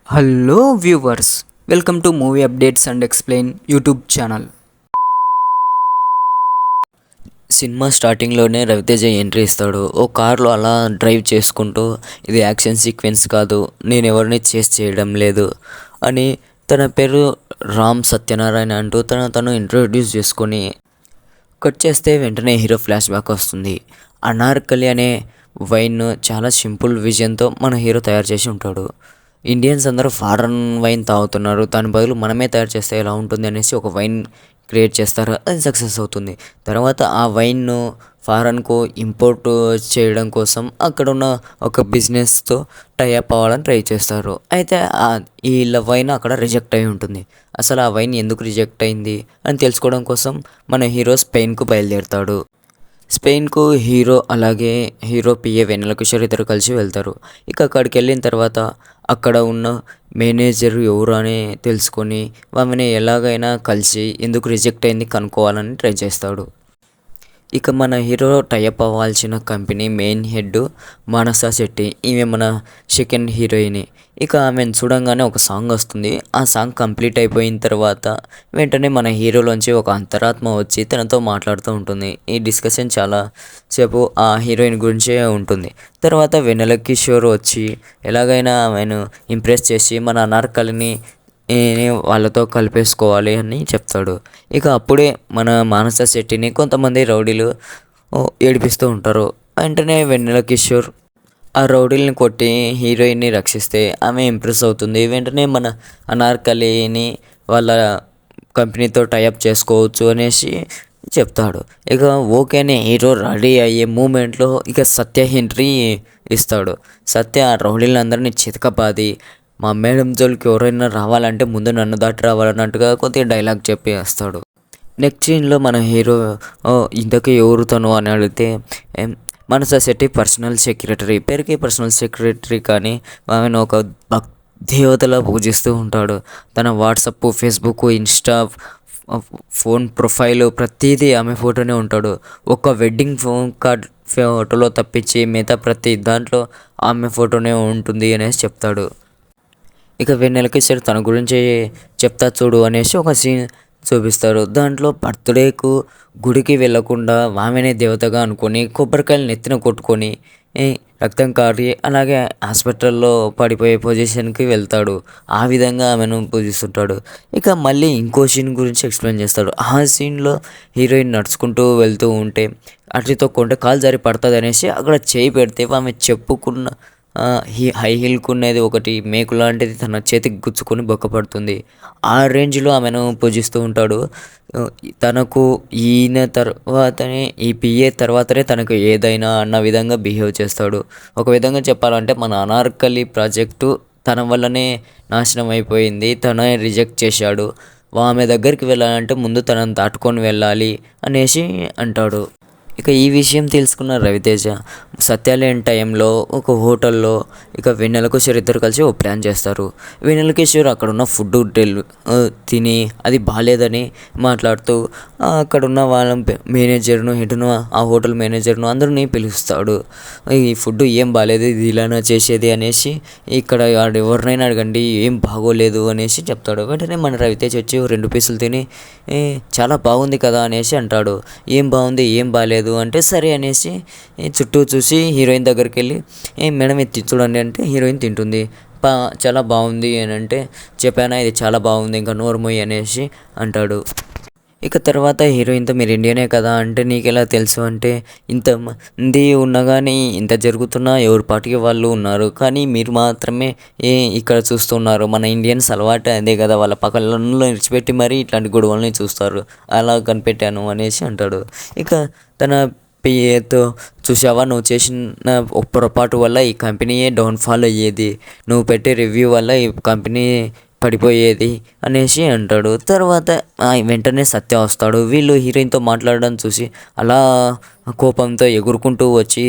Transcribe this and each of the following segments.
Hello viewers, welcome to movie updates and explain YouTube channel. Cinema స్టార్టింగ్లోనే Raviteja entry ఇస్తాడు. ఓ కార్లో అలా డ్రైవ్ చేసుకుంటూ, ఇది యాక్షన్ సీక్వెన్స్ కాదు, నేను ఎవరిని చేస్ చేయడం లేదు అని తన పేరు రామ్ సత్యనారాయణ అంటూ తను ఇంట్రొడ్యూస్ చేసుకొని కట్ చేస్తే వెంటనే హీరో ఫ్లాష్ బ్యాక్ వస్తుంది. అనార్కలి అనే వైన్ చాలా సింపుల్ విజన్తో మన హీరో తయారు చేసి ఉంటాడు. ఇండియన్స్ అందరూ ఫారెన్ వైన్ తాగుతున్నారు, దాని బదులు మనమే తయారు చేస్తే ఎలా ఉంటుంది అనేసి ఒక వైన్ క్రియేట్ చేస్తారు. అది సక్సెస్ అవుతుంది. తర్వాత ఆ వైన్ను ఫారెన్కు ఇంపోర్ట్ చేయడం కోసం అక్కడ ఉన్న ఒక బిజినెస్తో టైఅప్ అవ్వాలని ట్రై చేస్తారు. అయితే వీళ్ళ వైన్ అక్కడ రిజెక్ట్ అయి ఉంటుంది. అసలు ఆ వైన్ ఎందుకు రిజెక్ట్ అయింది అని తెలుసుకోవడం కోసం మన హీరో స్పెయిన్కు బయలుదేరుతాడు. స్పెయిన్కు హీరో అలాగే హీరో పిఏ వెన్నెల కిషోర్ ఇద్దరు కలిసి వెళ్తారు. ఇక అక్కడికి వెళ్ళిన తర్వాత అక్కడ ఉన్న మేనేజర్ ఎవరు అని తెలుసుకొని ఆమెని ఎలాగైనా కలిసి ఎందుకు రిజెక్ట్ అయింది కనుక్కోవాలని ట్రై చేస్తాడు. ఇక మన హీరో టైఅప్ అవ్వాల్సిన కంపెనీ మెయిన్ హెడ్ మానస శెట్టి, ఈమె మన సెకండ్ హీరోయిన్. ఇక ఆమెను చూడంగానే ఒక సాంగ్ వస్తుంది. ఆ సాంగ్ కంప్లీట్ అయిపోయిన తర్వాత వెంటనే మన హీరోలోంచి ఒక అంతరాత్మ వచ్చి తనతో మాట్లాడుతూ ఉంటుంది. ఈ డిస్కషన్ చాలా సేపు ఆ హీరోయిన్ గురించే ఉంటుంది. తర్వాత వెన్నెల కిషోర్ వచ్చి ఎలాగైనా ఆమెను ఇంప్రెస్ చేసి మన అనార్కలిని వాళ్ళతో కలిపేసుకోవాలి అని చెప్తాడు. ఇక అప్పుడే మన మానస శెట్టిని కొంతమంది రౌడీలు ఏడిపిస్తూ ఉంటారు. వెంటనే వెన్నెల కిషోర్ ఆ రౌడీలను కొట్టి హీరోయిన్ని రక్షిస్తే ఆమె ఇంప్రెస్ అవుతుంది. వెంటనే మన అనార్కలిని వాళ్ళ కంపెనీతో టైఅప్ చేసుకోవచ్చు అనేసి చెప్తాడు. ఇక ఓకేనే హీరో రెడీ అయ్యే మూమెంట్లో ఇక సత్య ఎంట్రీ ఇస్తాడు. సత్య ఆ రౌడీలందరినీ చితకబాది, మా మేడం జోలికి ఎవరైనా రావాలంటే ముందు నన్ను దాటి రావాలన్నట్టుగా కొద్దిగా డైలాగ్ చెప్పి వస్తాడు. నెక్స్ట్ సీన్లో మన హీరో ఇంతకీ ఎవరు తను అని అడిగితే మనస శెట్టి పర్సనల్ సెక్రటరీ, పేరుకి పర్సనల్ సెక్రటరీ కానీ ఆమెను ఒక దేవతలా పూజిస్తూ ఉంటాడు. తన WhatsApp, Facebook, Insta, phone profile ప్రతిదీ ఆమె ఫోటోనే ఉంటాడు. ఒక వెడ్డింగ్ ఫోన్ కార్డ్ ఫోటోలో తప్పించి మిగతా ప్రతి దాంట్లో ఆమె ఫోటోనే ఉంటుంది అనేసి చెప్తాడు. ఇక వెన్నెల కిషోర్ తన గురించి చెప్తా చూడు అనేసి ఒక సీన్ చూపిస్తారు. దాంట్లో బర్త్డేకు గుడికి వెళ్ళకుండా ఆమెనే దేవతగా అనుకొని కొబ్బరికాయలు నెత్తిన కొట్టుకొని రక్తం కారి అలాగే హాస్పిటల్లో పడిపోయే పొజిషన్కి వెళ్తాడు. ఆ విధంగా ఆమెను పూజిస్తుంటాడు. ఇక మళ్ళీ ఇంకో సీన్ గురించి ఎక్స్ప్లెయిన్ చేస్తాడు. ఆ సీన్లో హీరోయిన్ నడుచుకుంటూ వెళ్తూ ఉంటే అట్లతో కొంటే కాలు జారి పడుతుంది అనేసి అక్కడ చేయి పెడితే ఆమె చెప్పుకున్న హై హీల్కున్నది ఒకటి మేకు లాంటిది తన చేతికి గుచ్చుకొని బొక్కపడుతుంది. ఆ రేంజ్లో ఆమెను పూజిస్తూ ఉంటాడు. తనకు ఈయన తర్వాతనే ఈ పిఏ తర్వాతనే తనకు ఏదైనా అన్న విధంగా బిహేవ్ చేస్తాడు. ఒక విధంగా చెప్పాలంటే మన అనార్కలి ప్రాజెక్టు తన వల్లనే నాశనం అయిపోయింది. తనే రిజెక్ట్ చేశాడు. ఆమె దగ్గరికి వెళ్ళాలంటే ముందు తనని దాటుకొని వెళ్ళాలి అనేసి అంటాడు. ఇక ఈ విషయం తెలుసుకున్న రవితేజ సత్యలేని టైంలో ఒక హోటల్లో ఇక వెన్నెల కిషోర్ ఇద్దరు కలిసి ఓ ప్లాన్ చేస్తారు. వెన్నెల కిషోర్ అక్కడ ఉన్న ఫుడ్ తిని అది బాగాలేదని మాట్లాడుతూ అక్కడున్న వాళ్ళ మేనేజర్ను, హెడ్ను, ఆ హోటల్ మేనేజర్ను అందరినీ పిలుస్తాడు. ఈ ఫుడ్ ఏం బాగాలేదు, ఇది ఇలానా చేసేది అనేసి ఇక్కడ ఎవరినైనా అడగండి, ఏం బాగోలేదు అనేసి చెప్తాడు. వెంటనే మన రవితేజ వచ్చి 2 పీసులు తిని చాలా బాగుంది కదా అనేసి అంటాడు. ఏం బాగుంది, ఏం బాగాలేదు అంటే సరే అనేసి చుట్టూ చూసి హీరోయిన్ దగ్గరికి వెళ్ళి మేడం ఇది చూడండి అంటే హీరోయిన్ తింటుంది. చాలా బాగుంది అని అంటే చెప్పానా ఇది చాలా బాగుంది ఇంకా నోరుమోయి అనేసి అంటాడు. ఇక తర్వాత హీరోయిన్తో మీరు ఇండియనే కదా అంటే నీకెలా తెలుసు అంటే ఇంతమంది ఉన్నా కానీ ఇంత జరుగుతున్నా ఎవరి పాటికి వాళ్ళు ఉన్నారు, కానీ మీరు మాత్రమే ఇక్కడ చూస్తున్నారు. మన ఇండియన్స్ అలవాటు అదే కదా, వాళ్ళ పక్కలలో విడిచిపెట్టి మరీ ఇట్లాంటి గొడవల్ని చూస్తారు, అలా కనిపెట్టాను అనేసి అంటాడు. ఇక తన పిఏతో చూసావా నువ్వు చేసిన పొరపాటు వల్ల ఈ కంపెనీయే డౌన్ఫాల్ అయ్యేది, నువ్వు పెట్టే రివ్యూ వల్ల ఈ కంపెనీ పడిపోయేది అనేసి అంటాడు. తర్వాత వెంటనే సత్య వస్తాడు. వీళ్ళు హీరోయిన్తో మాట్లాడడం చూసి అలా కోపంతో ఎగురుకుంటూ వచ్చి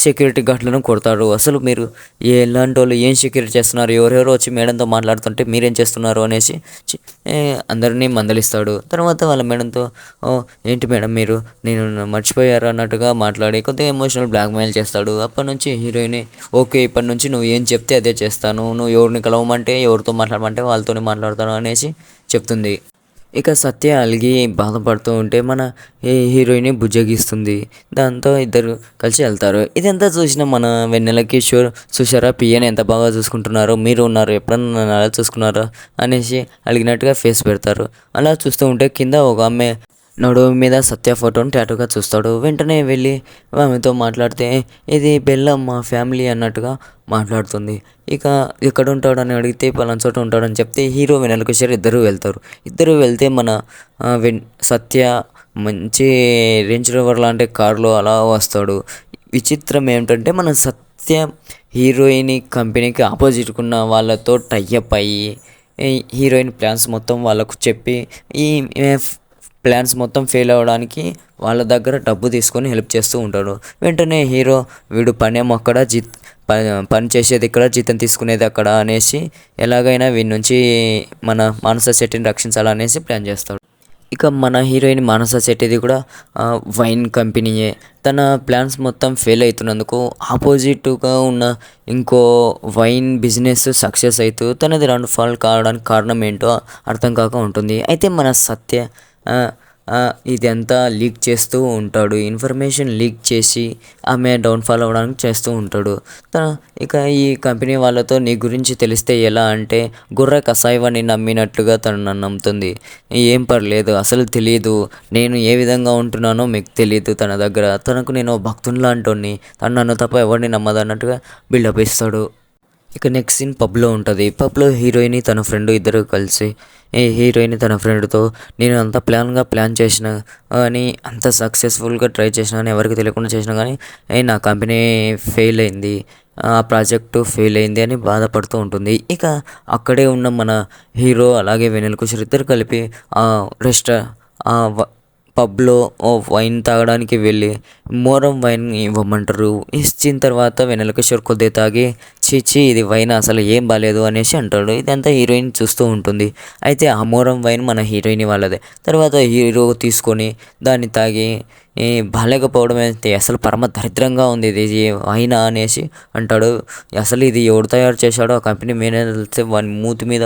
సెక్యూరిటీ గార్డులను కొడతాడు. అసలు మీరు ఎలాంటి వాళ్ళు, ఏం సెక్యూరిటీ చేస్తున్నారు, ఎవరెవరో వచ్చి మేడంతో మాట్లాడుతుంటే మీరేం చేస్తున్నారు అనేసి అందరినీ మందలిస్తాడు. తర్వాత వాళ్ళ మేడంతో ఏంటి మేడం మీరు నేను మర్చిపోయారు అన్నట్టుగా మాట్లాడి కొద్దిగా ఎమోషనల్ బ్లాక్మెయిల్ చేస్తాడు. అప్పటి నుంచి హీరోయిన్ ఓకే ఇప్పటి నుంచి నువ్వు ఏం చెప్తే అదే చేస్తాను, నువ్వు ఎవరిని కలవమంటే ఎవరితో మాట్లాడమంటే వాళ్ళతోనే మాట్లాడతాను అనేసి చెప్తుంది. ఇక సత్య అలిగి బాధపడుతూ ఉంటే మన హీరోయిన్ బుజ్జగిస్తుంది. దాంతో ఇద్దరు కలిసి వెళ్తారు. ఇదంతా చూసిన మన వెన్నెల కిషోర్ చూసారా పియని ఎంత బాగా చూసుకుంటున్నారో, మీరు ఉన్నారు ఎప్పుడన్నా నన్ను అలా చూసుకున్నారా అనేసి అడిగినట్టుగా ఫేస్ పెడతారు. అలా చూస్తూ ఉంటే కింద ఒక ఆమె నడుము మీద సత్య ఫోటోని టాటూగా చూస్తాడు. వెంటనే వెళ్ళి ఆమెతో మాట్లాడితే ఇది బెల్లం మా ఫ్యామిలీ అన్నట్టుగా మాట్లాడుతుంది. ఇక ఎక్కడ ఉంటాడని అడిగితే పలానా చోట ఉంటాడని చెప్తే హీరో వెన్నెల కిషోర్ ఇద్దరు వెళ్తే మన సత్య మంచి రేంజ్ రోవర్ లాంటి కారులో అలా వస్తాడు. విచిత్రం ఏమిటంటే మన సత్య హీరోయిన్ కంపెనీకి ఆపోజిట్గా ఉన్న వాళ్ళతో టైఅప్ అయ్యి హీరోయిన్ ప్లాన్స్ మొత్తం వాళ్ళకు చెప్పి ఈ ప్లాన్స్ మొత్తం ఫెయిల్ అవ్వడానికి వాళ్ళ దగ్గర డబ్బు తీసుకొని హెల్ప్ చేస్తూ ఉంటాడు. వెంటనే హీరో వీడు పనేమో అక్కడ పని చేసేది ఇక్కడ, జీతం తీసుకునేది అక్కడ అనేసి ఎలాగైనా వీడి నుంచి మన మానస శెట్టిని రక్షించాలనేసి ప్లాన్ చేస్తాడు. ఇక మన హీరోయిన్ మానస శెట్టిది కూడా వైన్ కంపెనీయే. తన ప్లాన్స్ మొత్తం ఫెయిల్ అవుతున్నందుకు ఆపోజిట్గా ఉన్న ఇంకో వైన్ బిజినెస్ సక్సెస్ అవుతూ తనది డౌన్ఫాల్ కావడానికి కారణం ఏంటో అర్థం కాక ఉంటుంది. అయితే మన సత్య ఇదంతా లీక్ చేస్తూ ఉంటాడు. ఇన్ఫర్మేషన్ లీక్ చేసి ఆమె డౌన్ఫాల్ అవ్వడానికి చేస్తూ ఉంటాడు. ఇక ఈ కంపెనీ వాళ్ళతో నీ గురించి తెలిస్తే ఎలా అంటే గుర్ర కసాయివాణ్ణి నమ్మినట్లుగా తను నన్ను నమ్ముతుంది. ఏం పర్లేదు అసలు తెలియదు, నేను ఏ విధంగా ఉంటున్నానో మీకు తెలియదు, తన దగ్గర తనకు నేను భక్తుని లాంటి తను నన్ను తప్ప ఎవరిని నమ్మదు అన్నట్టుగా బిల్డప్ ఇస్తాడు. ఇక నెక్స్ట్ సీన్ పబ్లో ఉంటుంది. పబ్లో హీరోయిన్ తన ఫ్రెండ్ ఇద్దరు కలిసి హీరోయిన్ తన ఫ్రెండ్తో నేను అంత ప్లాన్ చేసిన కానీ అంత సక్సెస్ఫుల్గా ట్రై చేసినా కానీ ఎవరికి తెలియకుండా చేసినా కానీ నా కంపెనీ ఫెయిల్ అయింది, ఆ ప్రాజెక్టు ఫెయిల్ అయింది అని బాధపడుతూ ఉంటుంది. ఇక అక్కడే ఉన్న మన హీరో అలాగే వెన్నెల కిషోర్ ఇద్దరు కలిపి పబ్లో వైన్ తాగడానికి వెళ్ళి మోరం వైన్ ఇవ్వమంటారు. ఇచ్చిన తర్వాత వెన్నెల కిషోర్ కొద్దిగా తాగి చీచి ఇది వైన్ అసలు ఏం బాగాలేదు అనేసి అంటాడు. ఇదంతా హీరోయిన్ చూస్తూ ఉంటుంది. అయితే ఆ మోరం వైన్ మన హీరోయిన్ వాళ్ళదే. తర్వాత హీరో తీసుకొని దాన్ని తాగి బాగాలేకపోవడం అయితే అసలు పరమ దరిద్రంగా ఉంది ఇది వైనా అనేసి అంటాడు. అసలు ఇది ఎవడు తయారు చేశాడో ఆ కంపెనీ మేనేజర్ తెలిస్తే వాని మూతి మీద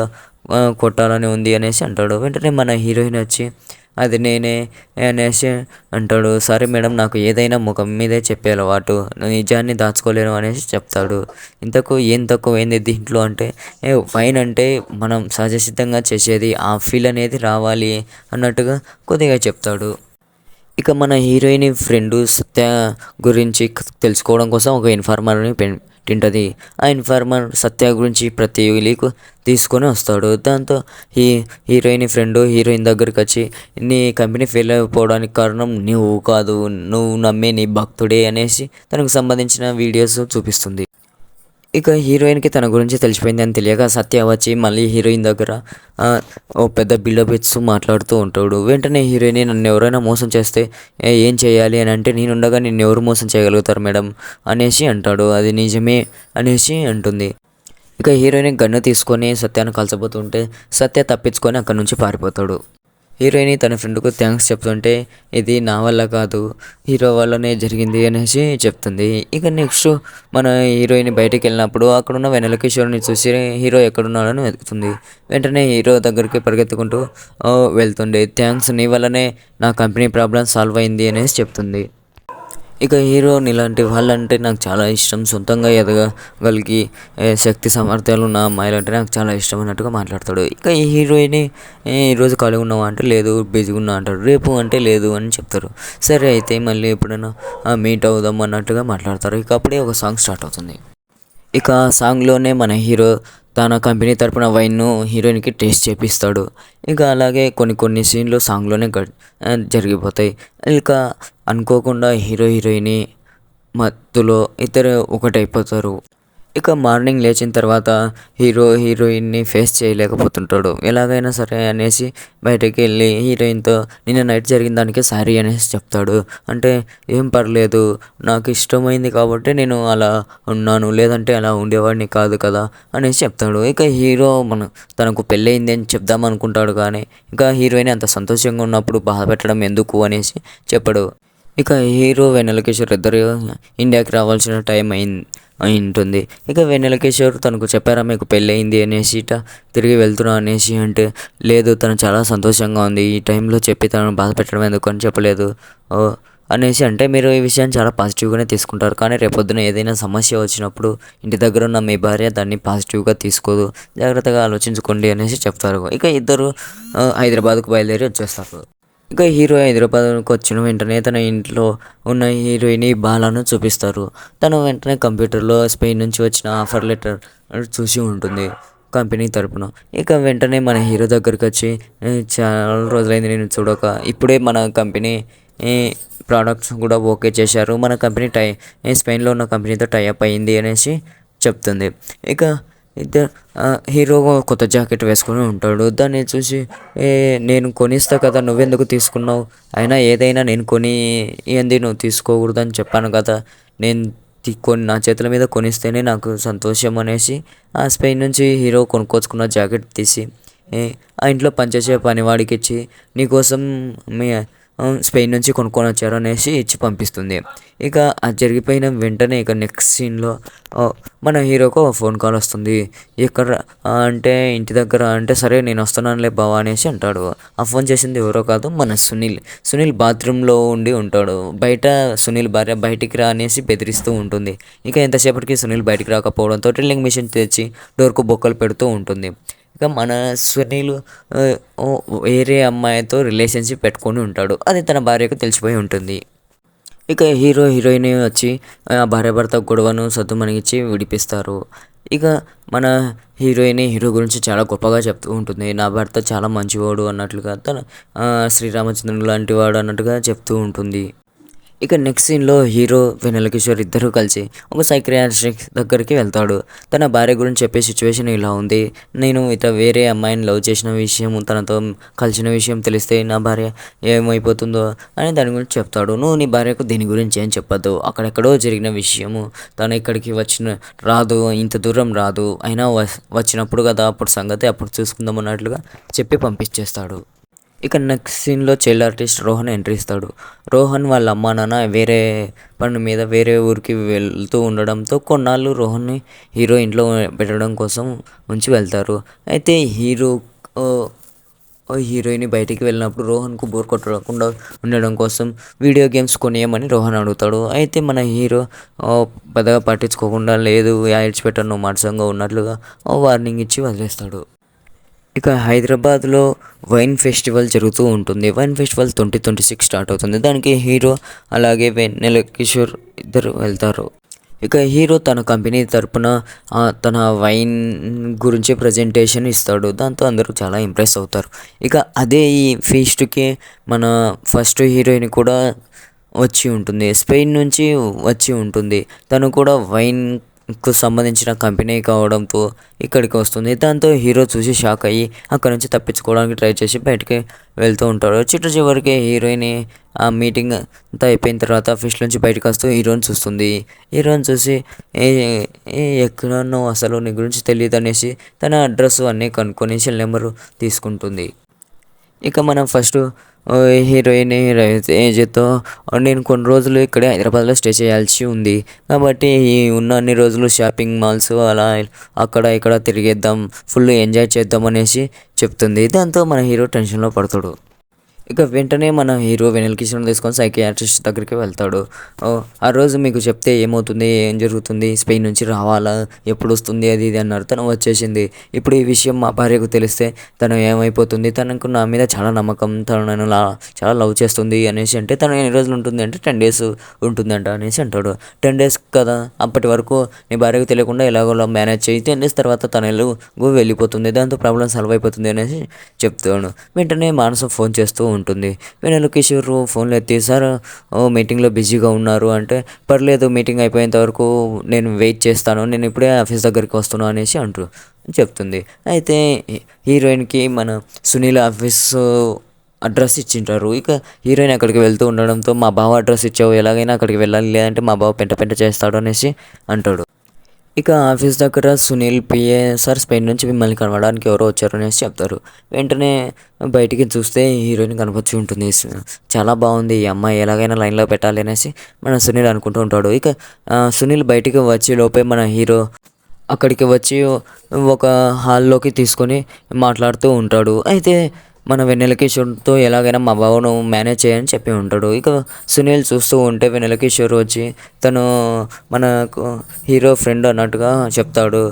కొట్టాలని ఉంది అనేసి అంటాడు. వెంటనే మన హీరోయిన్ వచ్చి అది నేనే అనేసి అంటాడు. సరే మేడం నాకు ఏదైనా ముఖం మీదే చెప్పే అలవాటు, నిజాన్ని దాచుకోలేను అనేసి చెప్తాడు. ఇంతకు ఏం తక్కువైంది దీంట్లో అంటే వైన్ అంటే మనం సహజసిద్ధంగా చేసేది, ఆ ఫీల్ అనేది రావాలి అన్నట్టుగా కొద్దిగా చెప్తాడు. ఇక మన హీరోయిన్ ఫ్రెండు సత్య గురించి తెలుసుకోవడం కోసం ఒక ఇన్ఫార్మర్ని తింటుంది. ఆ ఇన్ఫార్మర్ సత్య గురించి ప్రతి లీకు తీసుకొని వస్తాడు. దాంతో హీరోయిన్ ఫ్రెండ్ హీరోయిన్ దగ్గరికి వచ్చి నీ కంపెనీ ఫెయిల్ అయిపోవడానికి కారణం నువ్వు కాదు, నువ్వు నమ్మే నీ భక్తుడే అనేసి తనకు సంబంధించిన వీడియోస్ చూపిస్తుంది. ఇక హీరోయిన్కి తన గురించి తెలిసిపోయింది అని తెలియక సత్య వచ్చి మళ్ళీ హీరోయిన్ దగ్గర ఓ పెద్ద బిల్డప్ ఇస్తూ మాట్లాడుతూ ఉంటాడు. వెంటనే హీరోయిన్ నన్ను ఎవరైనా మోసం చేస్తే ఏం చేయాలి అని అంటే నేనుండగా నిన్ను ఎవరు మోసం చేయగలుగుతారు మేడం అనేసి అంటాడు. అది నిజమే అనేసి అంటుంది. ఇక హీరోయిన్ గన్ను తీసుకొని సత్యాన్ని కాల్చబోతుంటే సత్య తప్పించుకొని అక్కడి నుంచి పారిపోతాడు. హీరోయిన్ తన ఫ్రెండ్కు థ్యాంక్స్ చెప్తుంటే ఇది నా వల్ల కాదు హీరో వల్లనే జరిగింది అనేసి చెప్తుంది. ఇక నెక్స్ట్ మన హీరోయిన్ బయటికి వెళ్ళినప్పుడు అక్కడున్న వెన్నెల కిషోర్ని చూసి హీరో ఎక్కడున్నాడని వెతుకుతుంది. వెంటనే హీరో దగ్గరికి పరిగెత్తుకుంటూ వెళ్తుండే థ్యాంక్స్ నీ వల్లనే నా కంపెనీ ప్రాబ్లం సాల్వ్ అయింది అనేసి చెప్తుంది. ఇక హీరోని ఇలాంటి వాళ్ళంటే నాకు చాలా ఇష్టం, సొంతంగా ఎదగగలిగి శక్తి సామర్థ్యాలు ఉన్న అమ్మాయిలంటే నాకు చాలా ఇష్టం అన్నట్టుగా మాట్లాడతాడు. ఇక ఈ హీరోయిన్ ఈరోజు ఖాళీగా ఉన్నావా అంటే లేదు బిజీగా ఉన్నా అంటాడు. రేపు అంటే లేదు అని చెప్తారు. సరే అయితే మళ్ళీ ఎప్పుడైనా మీట్ అవుదాం అన్నట్టుగా మాట్లాడతారు. ఇక అప్పుడే ఒక సాంగ్ స్టార్ట్ అవుతుంది. ఇక ఆ సాంగ్లోనే మన హీరో తన కంపెనీ తరపున వైన్ను హీరోయిన్కి టేస్ట్ చేపిస్తాడు. ఇంకా అలాగే కొన్ని సీన్లు సాంగ్లోనే జరిగిపోతాయి. ఇక అనుకోకుండా హీరోయిన్ మత్తులో ఇద్దరు ఒకటైపోతారు. ఇక మార్నింగ్ లేచిన తర్వాత హీరోయిన్ని ఫేస్ చేయలేకపోతుంటాడు. ఎలాగైనా సరే అనేసి బయటకెళ్ళి హీరోయిన్‌తో నిన్న నైట్ జరిగిన దానికి సారీ అనేసి చెప్తాడు. అంటే "ఏం పర్లేదు. నాకు ఇష్టమైంది కాబట్టి నేను అలా ఉన్నాను. లేదంటే అలా ఉండేవాడిని కాదు కదా!" అనేసి చెప్తాడు. ఇక హీరో తనకు పెళ్ళయింది అని చెప్దాం అనుకుంటాడు కానీ, ఇంకా హీరోయిన్ అంత సంతోషంగా ఉన్నప్పుడు బాధ పెట్టడం ఎందుకు అనేసి చెప్పడు. ఇక హీరో, వెన్నెల కిషోర్ ఇద్దరు ఇండియాకి రావాల్సిన టైం అయింటుంది. ఇక వెన్నెల కిషోర్ తనకు చెప్పారా మీకు పెళ్ళయింది అనేసి తిరిగి వెళ్తున్నా అనేసి అంటే, లేదు తను చాలా సంతోషంగా ఉంది. ఈ టైంలో చెప్పి తనను బాధ పెట్టడం ఎందుకు అని చెప్పలేదు అనేసి అంటే, మీరు ఈ విషయాన్ని చాలా పాజిటివ్గానే తీసుకుంటారు. కానీ రేపొద్దున ఏదైనా సమస్య వచ్చినప్పుడు ఇంటి దగ్గర ఉన్న మీ భార్య దాన్ని పాజిటివ్గా తీసుకోదు. జాగ్రత్తగా ఆలోచించుకోండి అనేసి చెప్తారు. ఇక ఇద్దరు హైదరాబాద్కు బయలుదేరి వచ్చేస్తారు. ఇక హీరో హైదరాబాద్‌కి వచ్చిన వెంటనే తన ఇంట్లో ఉన్న హీరోయిన్ బాలాను చూపిస్తారు. తను వెంటనే కంప్యూటర్‌లో స్పెయిన్ నుంచి వచ్చిన ఆఫర్ లెటర్ చూసి ఉంటుంది కంపెనీ తరపున. ఇక వెంటనే మన హీరో దగ్గరికొచ్చి చాలా రోజులైంది నిన్ను చూడక. ఇప్పుడే మన కంపెనీ ప్రొడక్ట్స్ కూడా ఓకే చేశారు. మన కంపెనీ స్పెయిన్‌లో ఉన్న కంపెనీతో టై అప్ అయింది అనేసి చెప్తుంది. ఇక హీరో కొత్త జాకెట్ వేసుకొని ఉంటాడు. దాన్ని చూసి నేను కొనిస్తా కదా నువ్వెందుకు తీసుకున్నావు? అయినా ఏదైనా నేను కొనియంది నువ్వు తీసుకోకూడదని చెప్పాను కదా! నేను నా చేతుల మీద కొనిస్తేనే నాకు సంతోషం అనేసి ఆ స్పెయిన్ నుంచి హీరో కొనుక్కొచ్చుకున్న జాకెట్ తీసి ఆ ఇంట్లో పనిచేసే పనివాడికి ఇచ్చి నీకోసం మీ స్పెయిన్ నుంచి కొనుక్కొని వచ్చారు అనేసి ఇచ్చి పంపిస్తుంది. ఇక అది జరిగిపోయిన వెంటనే ఇక నెక్స్ట్ సీన్‌లో మన హీరోకు ఫోన్ కాల్ వస్తుంది. ఎక్కడ అంటే ఇంటి దగ్గర అంటే, సరే నేను వస్తున్నానులే బావ అనేసి అంటాడు. ఆ ఫోన్ చేసింది ఎవరో కాదు మన సునీల్. సునీల్ బాత్రూంలో ఉండి ఉంటాడు. బయట సునీల్ భార్య బయటికి రా అనేసి బెదిరిస్తూ ఉంటుంది. ఇక ఎంతసేపటికి సునీల్ బయటికి రాకపోవడంతో డ్రిల్లింగ్ మిషన్ తెచ్చి డోర్‌కు బొక్కలు పెడుతూ ఉంటుంది. ఇక మన సునీల్ వేరే అమ్మాయితో రిలేషన్‌షిప్ పెట్టుకొని ఉంటాడు. అది తన భార్యకు తెలిసిపోయి ఉంటుంది. ఇక హీరో, హీరోయిన్ వచ్చి భార్యాభర్త గొడవను సద్దుమణిగించి విడిపిస్తారు. ఇక మన హీరోయిన్ హీరో గురించి చాలా గొప్పగా చెప్తూ ఉంటుంది. నా భర్త చాలా మంచివాడు అన్నట్లుగా, తను శ్రీరామచంద్రుడు లాంటి వాడు అన్నట్టుగా చెప్తూ ఉంటుంది. ఇక నెక్స్ట్ సీన్‌లో హీరో, వెన్నెల కిషోర్ ఇద్దరూ కలిసి ఒక సైకియాట్రిస్ట్ దగ్గరికి వెళ్తాడు. తన భార్య గురించి చెప్పే సిచ్యువేషన్ ఇలా ఉంది. నేను వేరే అమ్మాయిని లవ్ చేసిన విషయం, తనతో కలిసిన విషయం తెలిస్తే నా భార్య ఏమైపోతుందో అని దాని గురించి చెప్తాడు. నువ్వు నీ భార్యకు దీని గురించి ఏం చెప్పొద్దు. అక్కడెక్కడో జరిగిన విషయము. తను ఇక్కడికి రాదు, ఇంత దూరం రాదు. అయినా వచ్చినప్పుడు కదా అప్పుడు సంగతి అప్పుడు చూసుకుందాం అన్నట్లుగా చెప్పి పంపించేస్తాడు. ఇక నెక్స్ట్ సీన్‌లో చైల్డ్ ఆర్టిస్ట్ రోహన్ ఎంట్రీ ఇస్తాడు. రోహన్ వాళ్ళ అమ్మా నాన్న వేరే పని మీద వేరే ఊరికి వెళ్తూ ఉండడంతో కొన్నాళ్ళు రోహన్‌ని హీరో ఇంట్లో పెట్టడం కోసం ఉంచి వెళ్తారు. అయితే హీరోయిన్ బయటికి వెళ్ళినప్పుడు రోహన్‌కు బోర్ కొట్టకుండా ఉండడం కోసం వీడియో గేమ్స్ కొనియమని రోహన్ అడుగుతాడు. అయితే మన హీరో పెద్దగా పట్టించుకోకుండా లేదు ఇడిచిపెట్టను నువ్వు మడసంగా ఉన్నట్లుగా వార్నింగ్ ఇచ్చి వదిలేస్తాడు. ఇక హైదరాబాద్లో వైన్ ఫెస్టివల్ జరుగుతూ ఉంటుంది. వైన్ ఫెస్టివల్ 2026 స్టార్ట్ అవుతుంది. దానికి హీరో అలాగే వెన్నెల కిషోర్ ఇద్దరు వెళ్తారు. ఇక హీరో తన కంపెనీ తరపున తన వైన్ గురించి ప్రజెంటేషన్ ఇస్తాడు. దాంతో అందరూ చాలా ఇంప్రెస్ అవుతారు. ఇక అదే ఈ ఫీస్ట్‌కి మన ఫస్ట్ హీరోయిన్ కూడా వచ్చి ఉంటుంది. స్పెయిన్ నుంచి వచ్చి ఉంటుంది. తను కూడా వైన్‌కు సంబంధించిన కంపెనీ కావడంతో ఇక్కడికి వస్తుంది. దాంతో హీరో చూసి షాక్ అయ్యి అక్కడ నుంచి తప్పించుకోవడానికి ట్రై చేసి బయటికి వెళ్తూ ఉంటాడు. చివరికి హీరోయిన్ ఆ మీటింగ్ అంతా అయిపోయిన తర్వాత ఫిస్ట్ నుంచి బయటకు వస్తూ హీరోని చూస్తుంది. హీరోని చూసి ఎక్కడున్నావు అసలు నీ గురించి తెలియదు అనేసి తన అడ్రస్ అన్నీ కనుక్కొని సెల్ నెంబరు తీసుకుంటుంది. ఇక మనం ఫస్ట్ హీరోయిన్ రవితేజతో నేను కొన్ని రోజులు ఇక్కడే హైదరాబాద్లో స్టే చేయాల్సి ఉంది. కాబట్టి ఉన్న అన్ని రోజులు షాపింగ్ మాల్స్ అలా అక్కడ ఇక్కడ తిరిగేద్దాం, ఫుల్ ఎంజాయ్ చేద్దాం అనేసి చెప్తుంది. దాంతో మన హీరో టెన్షన్లో పడతాడు. ఇక వెంటనే మన హీరో వెన్నెల కిషోర్‌ని తీసుకొని సైకియాట్రిస్ట్ దగ్గరికి వెళ్తాడు. ఆ రోజు మీకు చెప్తే ఏమవుతుంది, ఏం జరుగుతుంది, స్పెయిన్ నుంచి రావాలా, ఎప్పుడు వస్తుంది అది ఇది అన్నారు. తను వచ్చేసింది. ఇప్పుడు ఈ విషయం మా భార్యకు తెలిస్తే తను ఏమైపోతుంది, తనకు నా మీద చాలా నమ్మకం, తను నన్ను చాలా లవ్ చేస్తుంది అనేసి అంటే, తను ఎన్ని రోజులు ఉంటుంది అంటే 10 డేస్ ఉంటుందంట అనేసి అంటాడు. 10 డేస్ కదా, అప్పటి వరకు నీ భార్యకు తెలియకుండా ఎలాగోలా మేనేజ్ చేయి, 10 డేస్ తర్వాత తను వెళ్ళిపోతుంది, దాంతో ప్రాబ్లం సాల్వ్ అయిపోతుంది అనేసి చెప్తాను. వెంటనే మానస ఫోన్ చేస్తూ ఉంటుంది. వెన్నెల కిషోర్ ఫోన్లో ఎత్తి సార్ మీటింగ్లో బిజీగా ఉన్నారు అంటే పర్లేదు మీటింగ్ అయిపోయేంత వరకు నేను వెయిట్ చేస్తాను, నేను ఇప్పుడే ఆఫీస్ దగ్గరికి వస్తున్నాను అనేసి చెప్తుంది. అయితే హీరోయిన్కి మన సునీల్ ఆఫీసు అడ్రస్ ఇచ్చింటారు. ఇక హీరోయిన్ అక్కడికి వెళ్తూ ఉండడంతో మా బావ అడ్రస్ ఇచ్చావు, ఎలాగైనా అక్కడికి వెళ్ళాలి, లేదంటే మా బావ పెంట పెంట చేస్తాడు అనేసి అంటాడు. ఇక ఆఫీస్ దగ్గర సునీల్ పిఏ సార్ స్పెయిన్ నుంచి మిమ్మల్ని కలవడానికి ఎవరో వచ్చారు అనేసి చెప్తారు. వెంటనే బయటికి చూస్తే హీరోయిన్ కనపచ్చి ఉంటుంది. చాలా బాగుంది ఈ అమ్మాయి, ఎలాగైనా లైన్లో పెట్టాలి అనేసి మన సునీల్ అనుకుంటూ ఉంటాడు. ఇక సునీల్ బయటికి వచ్చే లోపే మన హీరో అక్కడికి వచ్చి ఒక హాల్లోకి తీసుకొని మాట్లాడుతూ ఉంటాడు. అయితే మన వెన్నెల కిషోర్తో ఎలాగైనా మా బావను మేనేజ్ చేయని చెప్పి ఉంటాడు. ఇక సునీల్ చూస్తూ ఉంటే వెన్నెల కిషోర్ వచ్చి తను మనకు హీరో ఫ్రెండ్ అన్నట్టుగా చెప్తాడు.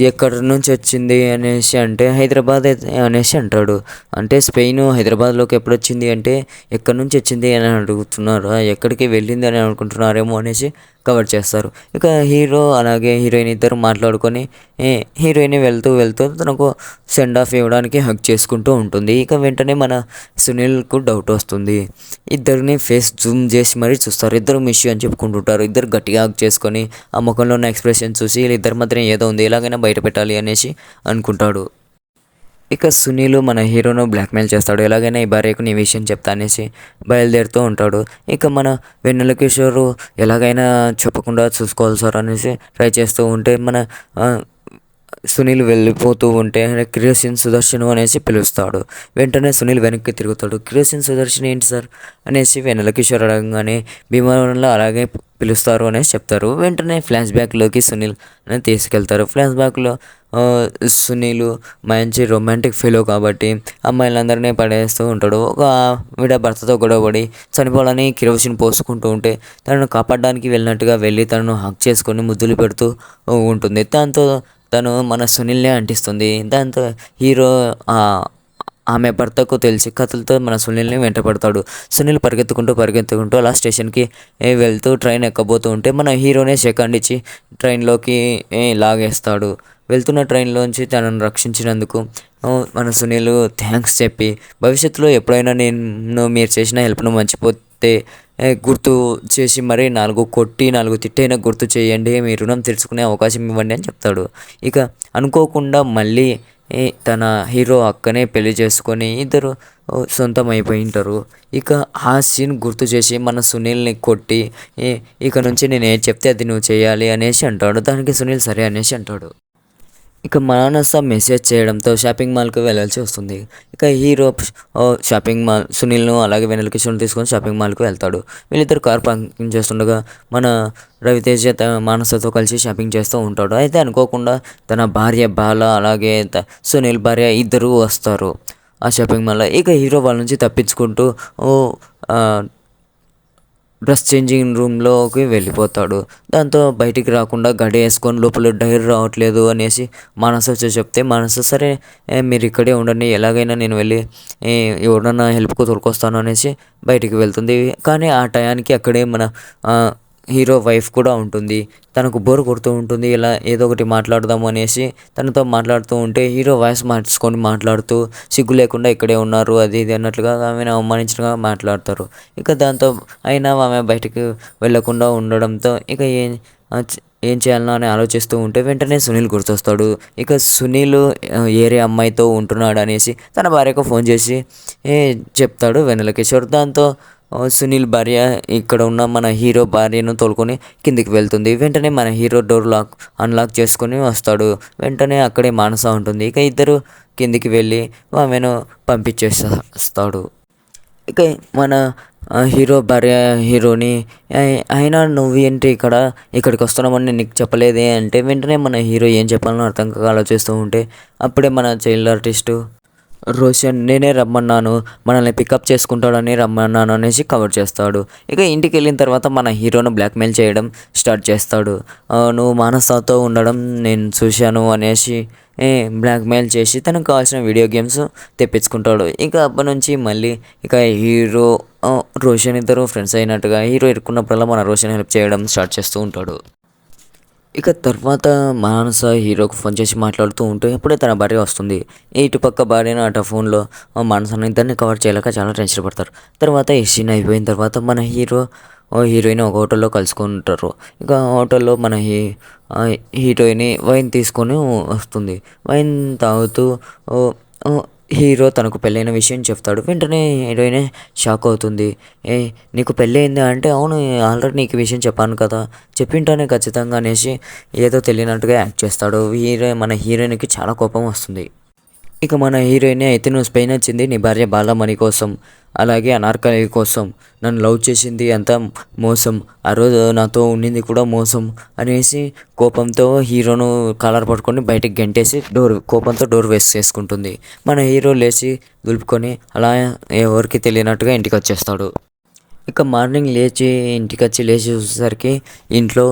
ఎక్కడి నుంచి వచ్చింది అనేసి అంటే హైదరాబాద్ అనేసి అంటాడు. అంటే స్పెయిన్ హైదరాబాద్లోకి ఎప్పుడు వచ్చింది అంటే ఎక్కడి నుంచి వచ్చింది అని అడుగుతున్నారు, ఎక్కడికి వెళ్ళింది అని అనుకుంటున్నారేమో అనేసి కవర్ చేస్తారు. ఇక హీరో అలాగే హీరోయిన్ ఇద్దరు మాట్లాడుకొని హీరోయిన్ వెళ్తూ తనకు సెండ్ ఆఫ్ ఇవ్వడానికి హగ్ చేసుకుంటూ ఉంటుంది. ఇక వెంటనే మన సునీల్కు డౌట్ వస్తుంది. ఇద్దరిని ఫేస్ జూమ్ చేసి మరీ చూస్తారు. ఇద్దరు మిస్ అని చెప్పుకుంటుంటారు. ఇద్దరు గట్టిగా హగ్ చేసుకొని ఆ ముఖంలో ఉన్న ఎక్స్ప్రెషన్ చూసి వీళ్ళిద్దరి మధ్యన ఏదో ఉంది, ఎలాగైనా బయట పెట్టాలి అనేసి అనుకుంటాడు. ఇక సునీల్ మన హీరోను బ్లాక్మెయిల్ చేస్తాడు. ఎలాగైనా ఈ భార్యకు నీ విషయం చెప్తా అనేసి బయలుదేరుతూ ఉంటాడు. ఇక మన వెన్నెల కిషోర్ ఎలాగైనా చెప్పకుండా చూసుకోవాలి సార్ అనేసి ట్రై చేస్తూ ఉంటే మన సునీల్ వెళ్ళిపోతూ ఉంటే క్రియోసిన్ సుదర్శన్ అనేసి పిలుస్తాడు. వెంటనే సునీల్ వెనక్కి తిరుగుతాడు. క్రియోసిన్ సుదర్శన్ ఏంటి సార్ అనేసి వెన్నెల కిషోర్ అడగగానే భీమవరంలో అలాగే పిలుస్తారు అనేసి చెప్తారు. వెంటనే ఫ్లాష్ బ్యాక్లోకి సునీల్ అని తీసుకెళ్తారు. ఫ్లాష్ బ్యాక్లో సునీల్ మంచి రొమాంటిక్ ఫీలో కాబట్టి అమ్మాయిలందరినీ పడేస్తూ ఉంటాడు. ఒక ఆవిడ భర్తతో గొడవపడి చనిపోవాలని కిరోసిన్ పోసుకుంటూ ఉంటే తనను కాపాడడానికి వెళ్ళినట్టుగా వెళ్ళి తనను హక్ చేసుకొని ముద్దులు పెడుతూ ఉంటుంది. దాంతో తను మన సునీల్నే అంటిస్తుంది. దాంతో హీరో ఆమె భర్తకు తెలిసి కథలతో మన సునీల్ని వెంటపడతాడు. సునీల్ పరిగెత్తుకుంటూ అలా స్టేషన్కి వెళ్తూ ట్రైన్ ఎక్కబోతూ ఉంటే మన హీరోనే సెకండ్ ఇచ్చి ట్రైన్లోకి లాగేస్తాడు. వెళ్తున్న ట్రైన్లోంచి తనను రక్షించినందుకు మన సునీల్ థ్యాంక్స్ చెప్పి భవిష్యత్తులో ఎప్పుడైనా నేను మీరు చేసిన హెల్ప్ను మర్చిపోతే గుర్తు చేసి మరీ 4 కొట్టి 4 తిట్టైనా గుర్తు చేయండి, మీ రుణం తీర్చుకునే అవకాశం ఇవ్వండి అని చెప్తాడు. ఇక అనుకోకుండా మళ్ళీ తన హీరో అక్కనే పెళ్లి చేసుకొని ఇద్దరు సొంతం అయిపోయి ఉంటారు. ఇక ఆ సీన్ గుర్తు చేసి మన సునీల్ని కొట్టి ఇక నుంచి నేను ఏం చెప్తే అది నువ్వు చేయాలి అనేసి అంటాడు. దానికి సునీల్ సరే అనేసి అంటాడు. ఇక మానస మెసేజ్ చేయడంతో షాపింగ్ మాల్కి వెళ్ళాల్సి వస్తుంది. ఇక హీరో షాపింగ్ మాల్ సునీల్ను అలాగే వెన్నెల కిషోర్ని తీసుకొని షాపింగ్ మాల్కి వెళ్తాడు. వీళ్ళిద్దరు కార్ పార్కింగ్ చేస్తుండగా మన రవితేజ మానసతో కలిసి షాపింగ్ చేస్తూ ఉంటాడు. అయితే అనుకోకుండా తన భార్య బాల అలాగే సునీల్ భార్య ఇద్దరు వస్తారు ఆ షాపింగ్ మాల్లో. ఇక హీరో వాళ్ళ నుంచి తప్పించుకుంటూ డ్రెస్ చేంజింగ్ రూమ్లోకి వెళ్ళిపోతాడు. దాంతో బయటికి రాకుండా గడి వేసుకొని లోపల డైర్ రావట్లేదు అనేసి మానస వచ్చి చెప్తే మానస సరే మీరు ఇక్కడే ఉండండి, ఎలాగైనా నేను వెళ్ళి ఎవరన్నా హెల్ప్కు తోలుకొస్తాను అనేసి బయటికి వెళ్తుంది. కానీ ఆ టయానికి అక్కడే మన హీరో వైఫ్ కూడా ఉంటుంది. తనకు బోర్ కొడుతూ ఉంటుంది. ఇలా ఏదో ఒకటి మాట్లాడదాము అనేసి తనతో మాట్లాడుతూ ఉంటే హీరో వాయిస్ మార్చుకొని మాట్లాడుతూ సిగ్గు లేకుండా ఇక్కడే ఉన్నారు అది ఇది అన్నట్లుగా ఆమెను అవమానించగా మాట్లాడతారు. ఇక దాంతో అయినా ఆమె బయటికి వెళ్లకుండా ఉండడంతో ఇక ఏం చేయాలనో అని ఆలోచిస్తూ ఉంటే వెంటనే సునీల్ గుర్తొస్తాడు. ఇక సునీల్ ఏరే అమ్మాయితో ఉంటున్నాడు అనేసి తన భార్యకు ఫోన్ చేసి చెప్తాడు వెన్నెల కిషోర్. దాంతో సునీల్ భార్య ఇక్కడ ఉన్న మన హీరో భార్యను తోలుకొని కిందికి వెళ్తుంది. వెంటనే మన హీరో డోర్ అన్లాక్ చేసుకొని వస్తాడు. వెంటనే అక్కడే మానస ఉంటుంది. ఇక ఇద్దరు కిందికి వెళ్ళి ఆమెను పంపించేస్తాడు. ఇక మన హీరో భార్య హీరోని అయినా నువ్వు ఏంటి ఇక్కడికి వస్తున్నామని నీకు చెప్పలేదే అంటే వెంటనే మన హీరో ఏం చెప్పాలని అర్థం కాక ఆలోచిస్తూ ఉంటే అప్పుడే మన చైల్డ్ ఆర్టిస్టు రోషన్ నేనే రమ్మన్నాను, మనల్ని పికప్ చేసుకుంటాడని రమ్మన్నాను అనేసి కవర్ చేస్తాడు. ఇక ఇంటికి వెళ్ళిన తర్వాత మన హీరోను బ్లాక్మెయిల్ చేయడం స్టార్ట్ చేస్తాడు. నువ్వు మానసతో ఉండడం నేను చూశాను అనేసి బ్లాక్మెయిల్ చేసి తనకు కావాల్సిన వీడియో గేమ్స్ తెప్పించుకుంటాడు. ఇక అప్పటి నుంచి మళ్ళీ ఇక హీరో రోషన్ ఇద్దరు ఫ్రెండ్స్ అయినట్టుగా హీరో ఇరుక్కున్నప్పుడల్లా మన రోషన్ హెల్ప్ చేయడం స్టార్ట్ చేస్తూ ఉంటాడు. ఇక తర్వాత మానస హీరోకి ఫోన్ చేసి మాట్లాడుతూ ఉంటే అప్పుడే తన భార్య వస్తుంది. ఇటుపక్క భార్యను అటు ఫోన్‌లో మానసని ఇద్దరిని కవర్ చేయలేక చాలా టెన్షన్ పడతారు. తర్వాత ఈ సీన్ అయిపోయిన తర్వాత మన హీరో, హీరోయిన్ ఒక హోటల్‌లో కలుసుకుంటారు. ఇక హోటల్‌లో మన హీరోయిన్ వైన్ తీసుకొని వస్తుంది. వైన్ తాగుతూ ఓహ్! ఓహ్! హీరో తనకు పెళ్ళైన విషయం చెప్తాడు. వెంటనే హీరోయిన్ షాక్ అవుతుంది. నీకు పెళ్ళయిందా?" అంటే, "అవును, ఆల్రెడీ నీకు ఈ విషయం చెప్పాను కదా! చెప్పింటానే ఖచ్చితంగా" అనేసి ఏదో తెలియనట్టుగా యాక్ట్ చేస్తాడు. మన హీరోయిన్‌కి చాలా కోపం వస్తుంది. ఇక మన హీరోయిన్, "అయితే నువ్వు స్పెయిన్ వచ్చింది నీ భార్య బాలమణి కోసం, అలాగే అనార్కలి కోసం. నన్ను లవ్ చేసింది అంతా మోసం. ఆ రోజు నాతో ఉండింది కూడా మోసం" అనేసి కోపంతో హీరోను కాలర్ పట్టుకొని బయటికి గెంటేసి కోపంతో డోర్ వేసేసుకుంటుంది. మన హీరో లేచి దులుపుకొని అలా ఎవరికీ తెలియనట్టుగా ఇంటికొచ్చేస్తాడు. ఇక మార్నింగ్ లేచి చూసేసరికి ఇంట్లో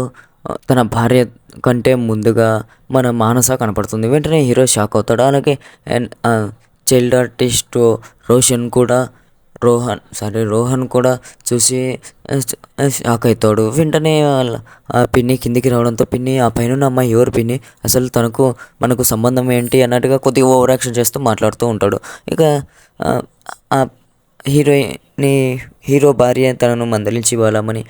తన భార్య కంటే ముందుగా మన మానస కనపడుతుంది. వెంటనే హీరో షాక్ అవుతాడు. అలాగే చైల్డ్ ఆర్టిస్ట్ రోహన్ కూడా చూసి షాక్ అవుతాడు. వెంటనే ఆ పిన్ని కిందికి రావడంతో, "పిన్ని, ఆ పైనున్న అమ్మాయి ఎవరు పిన్ని? అసలు మనకు సంబంధం ఏంటి?" అన్నట్టుగా కొద్దిగా ఓవర్ యాక్షన్ చేస్తూ మాట్లాడుతూ ఉంటాడు. ఇక ఆ హీరో భార్య తనను మందలించి వెళ్ళమని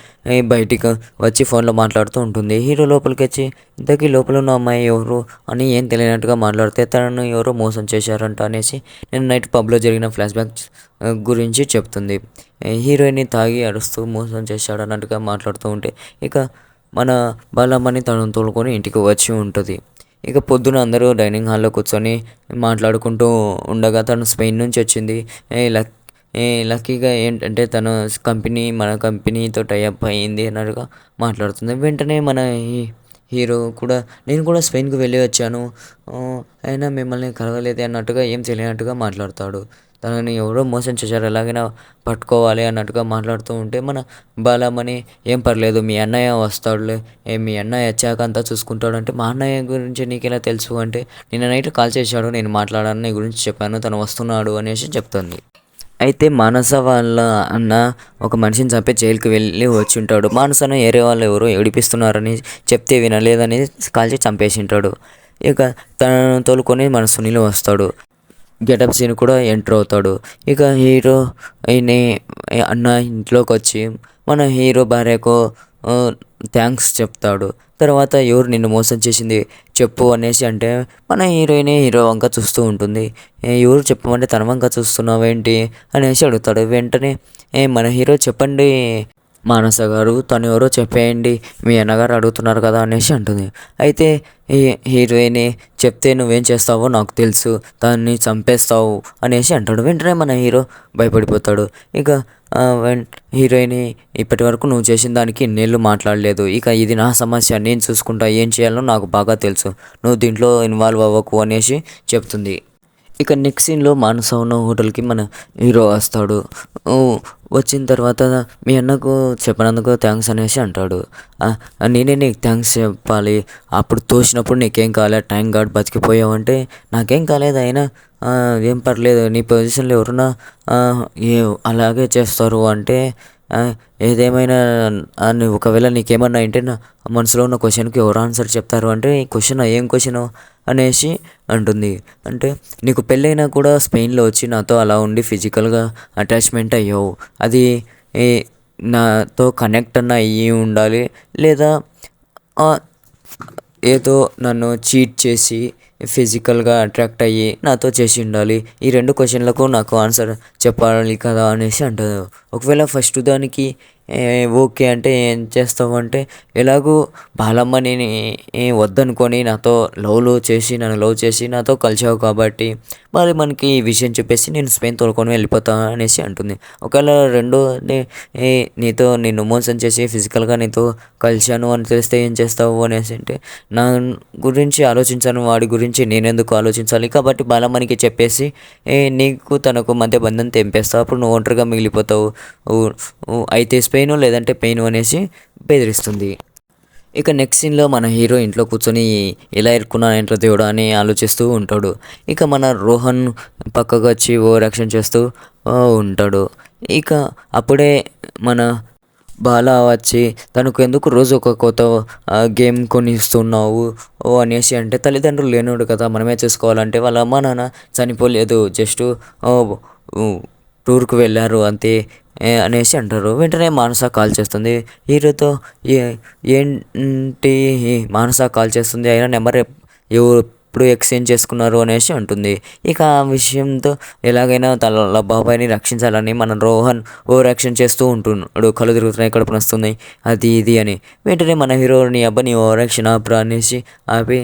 బయటికి వచ్చి ఫోన్లో మాట్లాడుతూ ఉంటుంది. హీరో లోపలికి వచ్చి, "ఇంతకీ లోపల ఉన్న అమ్మాయి ఎవరు?" అని ఏం తెలియనట్టుగా మాట్లాడితే, తనను ఎవరో మోసం చేశారంట అనేసి నేను నైట్ పబ్లో జరిగిన ఫ్లాష్ బ్యాక్ గురించి చెప్తుంది. హీరోయిన్ని తాగి అరుస్తూ మోసం చేశాడు అన్నట్టుగా మాట్లాడుతూ ఉంటే, ఇక మన బాలమ్మని తనను తోలుకొని ఇంటికి వచ్చి ఉంటుంది. ఇక పొద్దున అందరూ డైనింగ్ హాల్లో కూర్చొని మాట్లాడుకుంటూ ఉండగా, తను స్పెయిన్ నుంచి వచ్చింది. లక్కీగా ఏంటంటే తన మన కంపెనీతో టైఅప్ అయింది అన్నట్టుగా మాట్లాడుతుంది. వెంటనే మన హీరో కూడా, "నేను కూడా స్పెయిన్‌కి వెళ్ళి వచ్చాను. అయినా మిమ్మల్ని కలవలేదే" అన్నట్టుగా ఏం తెలియనట్టుగా మాట్లాడతాడు. తనని ఎవరో మోసం చేశారు, ఎలాగైనా పట్టుకోవాలి అన్నట్టుగా మాట్లాడుతూ ఉంటే, మన బాలమణి, "ఏం పర్లేదు, మీ అన్నయ్య వస్తాడులే. మీ అన్నయ్య వచ్చాక అంతా చూసుకుంటాడు" అంటే, "మా అన్నయ్య గురించి నీకెలా తెలుసు?" అంటే, "నిన్న నైట్ కాల్ చేశాడు, నేను మాట్లాడాను, నీ గురించి చెప్పాను, తను వస్తున్నాడు" అనేసి చెప్తుంది. అయితే మానస వాళ్ళ అన్న ఒక మనిషిని చంపి జైలుకి వెళ్ళి వచ్చుంటాడు. మానసను వేరే వాళ్ళు ఎవరో ఏడిపిస్తున్నారని చెప్తే వినలేదని కాల్చి చంపేసింటాడు. ఇక తనను తోలుకొని మన సునీల్ వస్తాడు. గెటప్ సీన్ కూడా ఎంటర్ అవుతాడు. ఇక హీరో అన్న ఇంట్లోకొచ్చి మన హీరో భార్యకు థ్యాంక్స్ చెప్తాడు. తర్వాత, "ఎవరు నిన్ను మోసం చేసింది చెప్పు" అనేసి అంటే, మన హీరో వంక చూస్తూ ఉంటుంది. "ఎవరు చెప్పమంటే తన వంక చూస్తున్నావేంటి" అనేసి అడుగుతాడు. వెంటనే మన హీరో, "చెప్పండి మానస గారు, తను ఎవరో చెప్పేయండి, మీ అన్నగారు అడుగుతున్నారు కదా" అనేసి అంటుంది. అయితే హీరోయిన్, "చెప్తే నువ్వేం చేస్తావో నాకు తెలుసు, దాన్ని చంపేస్తావు" అనేసి అంటాడు. వెంటనే మన హీరో భయపడిపోతాడు. ఇక హీరోయిన్, "ఇప్పటి వరకు నువ్వు చేసిన దానికి ఇన్నేళ్ళు మాట్లాడలేదు. ఇక ఇది నా సమస్య, నేను చూసుకుంటా, ఏం చేయాలో నాకు బాగా తెలుసు, నువ్వు దీంట్లో ఇన్వాల్వ్ అవ్వకు" అనేసి చెప్తుంది. ఇక నెక్స్ట్ సీన్‌లో మానస ఉన్న హోటల్‌కి మన హీరో వస్తాడు. వచ్చిన తర్వాత, "మీ అన్నకు చెప్పినందుకు థ్యాంక్స్" అనేసి అంటాడు. "నేనే నీకు థ్యాంక్స్ చెప్పాలి. అప్పుడు తోసినప్పుడు నీకేం కాలే, థాంక్ గాడ్ బతికిపోయావు" అంటే, "నాకేం కాలేదు, అయినా ఏం పర్లేదు, నీ పొజిషన్‌లో ఎవరున్నా ఏ అలాగే చేస్తారు" అంటే, "ఏదేమైనా నువ్వు ఒకవేళ నీకేమన్నా అంటే నా మనసులో ఉన్న క్వెషన్‌కి ఎవరు ఆన్సర్ చెప్తారు" అంటే, "ఈ క్వెషనా? ఏం క్వెషను?" అనేసి అంటుంది. అంటే, "నీకు పెళ్ళైనా కూడా స్పెయిన్‌లో వచ్చి నాతో అలా ఉండి ఫిజికల్‌గా అటాచ్‌మెంట్ అయ్యావు. అది ఏ నాతో కనెక్ట్ అన్నా అయ్యి ఉండాలి, లేదా ఏదో నన్ను చీట్ చేసి ఫిజికల్‌గా అట్రాక్ట్ అయ్యి నాతో చేసి ఉండాలి. ఈ 2 క్వెషన్‌లకు నాకు ఆన్సర్ చెప్పాలి కదా" అనేసి అంటారు. ఒకవేళ ఫస్ట్ దానికి ఓకే అంటే ఏం చేస్తావు అంటే, "ఎలాగూ బాలమ్మని వద్దనుకొని నన్ను లవ్ చేసి నాతో కలిసావు కాబట్టి మరి మనకి ఈ విషయం చెప్పేసి నేను స్పెయిన్ తోలుకొని వెళ్ళిపోతా" అనేసి అంటుంది. ఒకవేళ రెండోది, నిన్ను మోసం చేసి ఫిజికల్‌గా నీతో కలిశాను అని తెలిస్తే ఏం చేస్తావు అనేసి అంటే, "నా గురించి ఆలోచించను వాడి గురించి నేనెందుకు ఆలోచించాలి, కాబట్టి బాలమ్మనికి చెప్పేసి నీకు తనకు మధ్య బంధం తెంపేస్తా, అప్పుడు నువ్వు ఒంటరిగా మిగిలిపోతావు, అయితే స్పెయిను లేదంటే పెయిను" అనేసి బెదిరిస్తుంది. ఇక నెక్స్ట్ సీన్‌లో మన హీరో ఇంట్లో కూర్చొని ఎలా ఇరుక్కున్నానేంట్రా దేవుడా అని ఆలోచిస్తూ ఉంటాడు. ఇక మన రోహన్ పక్కకు వచ్చి ఓవర్ యాక్షన్ చేస్తూ ఉంటాడు. ఇక అప్పుడే మన బాల వచ్చి తనకు ఎందుకు రోజు ఒక కొత్త గేమ్ కొనిస్తున్నావు అనేసి అంటే, తల్లిదండ్రులు లేనోడు కదా మనమే చూసుకోవాలంటే, వాళ్ళ అమ్మ నాన్న చనిపోలేదు, జస్ట్ టూర్‌కి వెళ్లారు అంతే అనేసి అంటారు. వెంటనే మానస కాల్ చేస్తుంది హీరోతో. ఏ ఏంటి మానస కాల్ చేస్తుంది, అయినా నెంబర్ ఎప్పుడు ఎక్స్చేంజ్ చేసుకున్నారు అనేసి అంటుంది. ఇక ఆ విషయంతో ఎలాగైనా తన బాబాయ్‌ని రక్షించాలని మన రోహన్ ఓవర్ యాక్షన్ చేస్తూ ఉంటున్నాడు. కళ్ళు తిరుగుతున్నాయి, కడుపు నొస్తున్నాయి, అది ఇది అని. వెంటనే మన హీరో, నీ అబ్బా నీ ఓవర్ యాక్షన్ ఆపురా అనేసి ఆపి,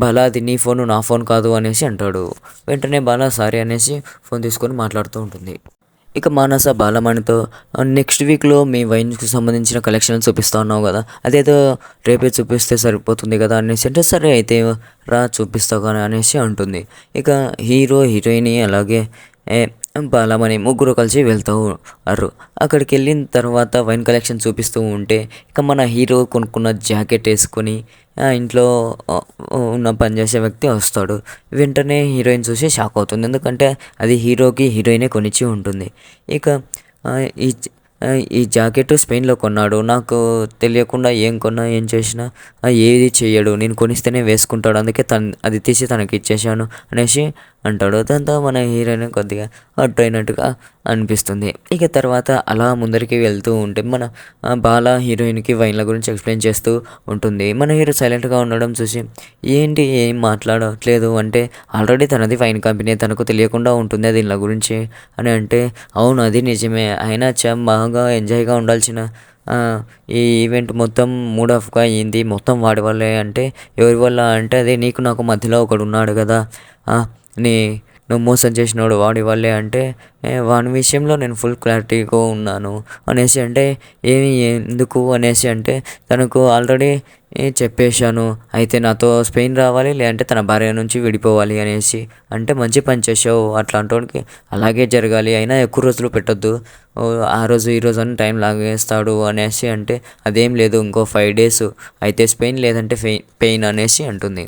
బాలా అది నీ ఫోను నా ఫోన్ కాదు అనేసి అంటాడు. వెంటనే బాలా సారీ అనేసి ఫోన్ తీసుకొని మాట్లాడుతూ ఉంటుంది. ఇక మానస బాలమణితో నెక్స్ట్ వీక్‌లో మీ వైన్స్‌కి సంబంధించిన కలెక్షన్ చూపిస్తా ఉన్నావు కదా, అదేదో రేపే చూపిస్తే సరిపోతుంది కదా అనేసి అంటే, సరే అయితే రా చూపిస్తా కానీ అనేసి అంటుంది. ఇక హీరో, హీరోయిన్ అలాగే ఏ బాలమణి ముగ్గురు కలిసి వెళ్తారు. అక్కడికి వెళ్ళిన తర్వాత వైన్ కలెక్షన్ చూపిస్తూ ఉంటే, ఇక మన హీరో కొనుక్కున్న జాకెట్ వేసుకొని ఇంట్లో ఉన్న పనిచేసే వ్యక్తి వస్తాడు. వెంటనే హీరోయిన్ చూసి షాక్ అవుతుంది, ఎందుకంటే అది హీరోకి హీరోయినే కొనిచ్చి ఉంటుంది. ఇక ఈ ఈ జాకెట్ స్పెయిన్‌లో కొన్నాడు, నాకు తెలియకుండా ఏం కొన్నా ఏం చేసినా ఏది చెయ్యడు, నేను కొనిస్తేనే వేసుకుంటాడు, అందుకే అది తీసి తనకి ఇచ్చేసాను అనేసి అంటాడు. దాంతో మన హీరోయిన్ కొద్దిగా హర్ట్ అయినట్టుగా అనిపిస్తుంది. ఇక తర్వాత అలా ముందరికి వెళ్తూ ఉంటే మన బాల హీరోయిన్‌కి వైన్ల గురించి ఎక్స్ప్లెయిన్ చేస్తూ ఉంటుంది. మన హీరో సైలెంట్‌గా ఉండడం చూసి, ఏంటి ఏం మాట్లాడట్లేదు అంటే, ఆల్రెడీ తనది వైన్ కంపెనీ, తనకు తెలియకుండా ఉంటుంది దీనిల గురించి అని అంటే, అవును అది నిజమే, అయినా బాగా ఎంజాయ్‌గా ఉండాల్సిన ఈ ఈవెంట్ మొత్తం మూడ్ ఆఫ్‌గా అయింది, మొత్తం వాడి వల్లే అంటే, ఎవరి వల్ల అంటే, అదే నీకు నాకు మధ్యలో ఒకడున్నాడు కదా, నీ నువ్వు మోసం చేసినోడు వాడి వల్లే అంటే, వాని విషయంలో నేను ఫుల్ క్లారిటీగా ఉన్నాను అనేసి అంటే, ఎందుకు అనేసి అంటే, తనకు ఆల్రెడీ చెప్పేశాను, అయితే నాతో స్పెయిన్ రావాలి, లేదంటే తన భార్య నుంచి విడిపోవాలి అనేసి అంటే, మంచి పని చేసావు, అట్లాంటోడికి అలాగే జరగాలి, అయినా ఎక్కువ రోజులు పెట్టొద్దు, ఆ రోజు ఈ రోజు అని టైం లాగేస్తాడు అనేసి అంటే, అదేం లేదు ఇంకో 5 days అయితే స్పెయిన్, లేదంటే పెయిన్ అనేసి అంటుంది.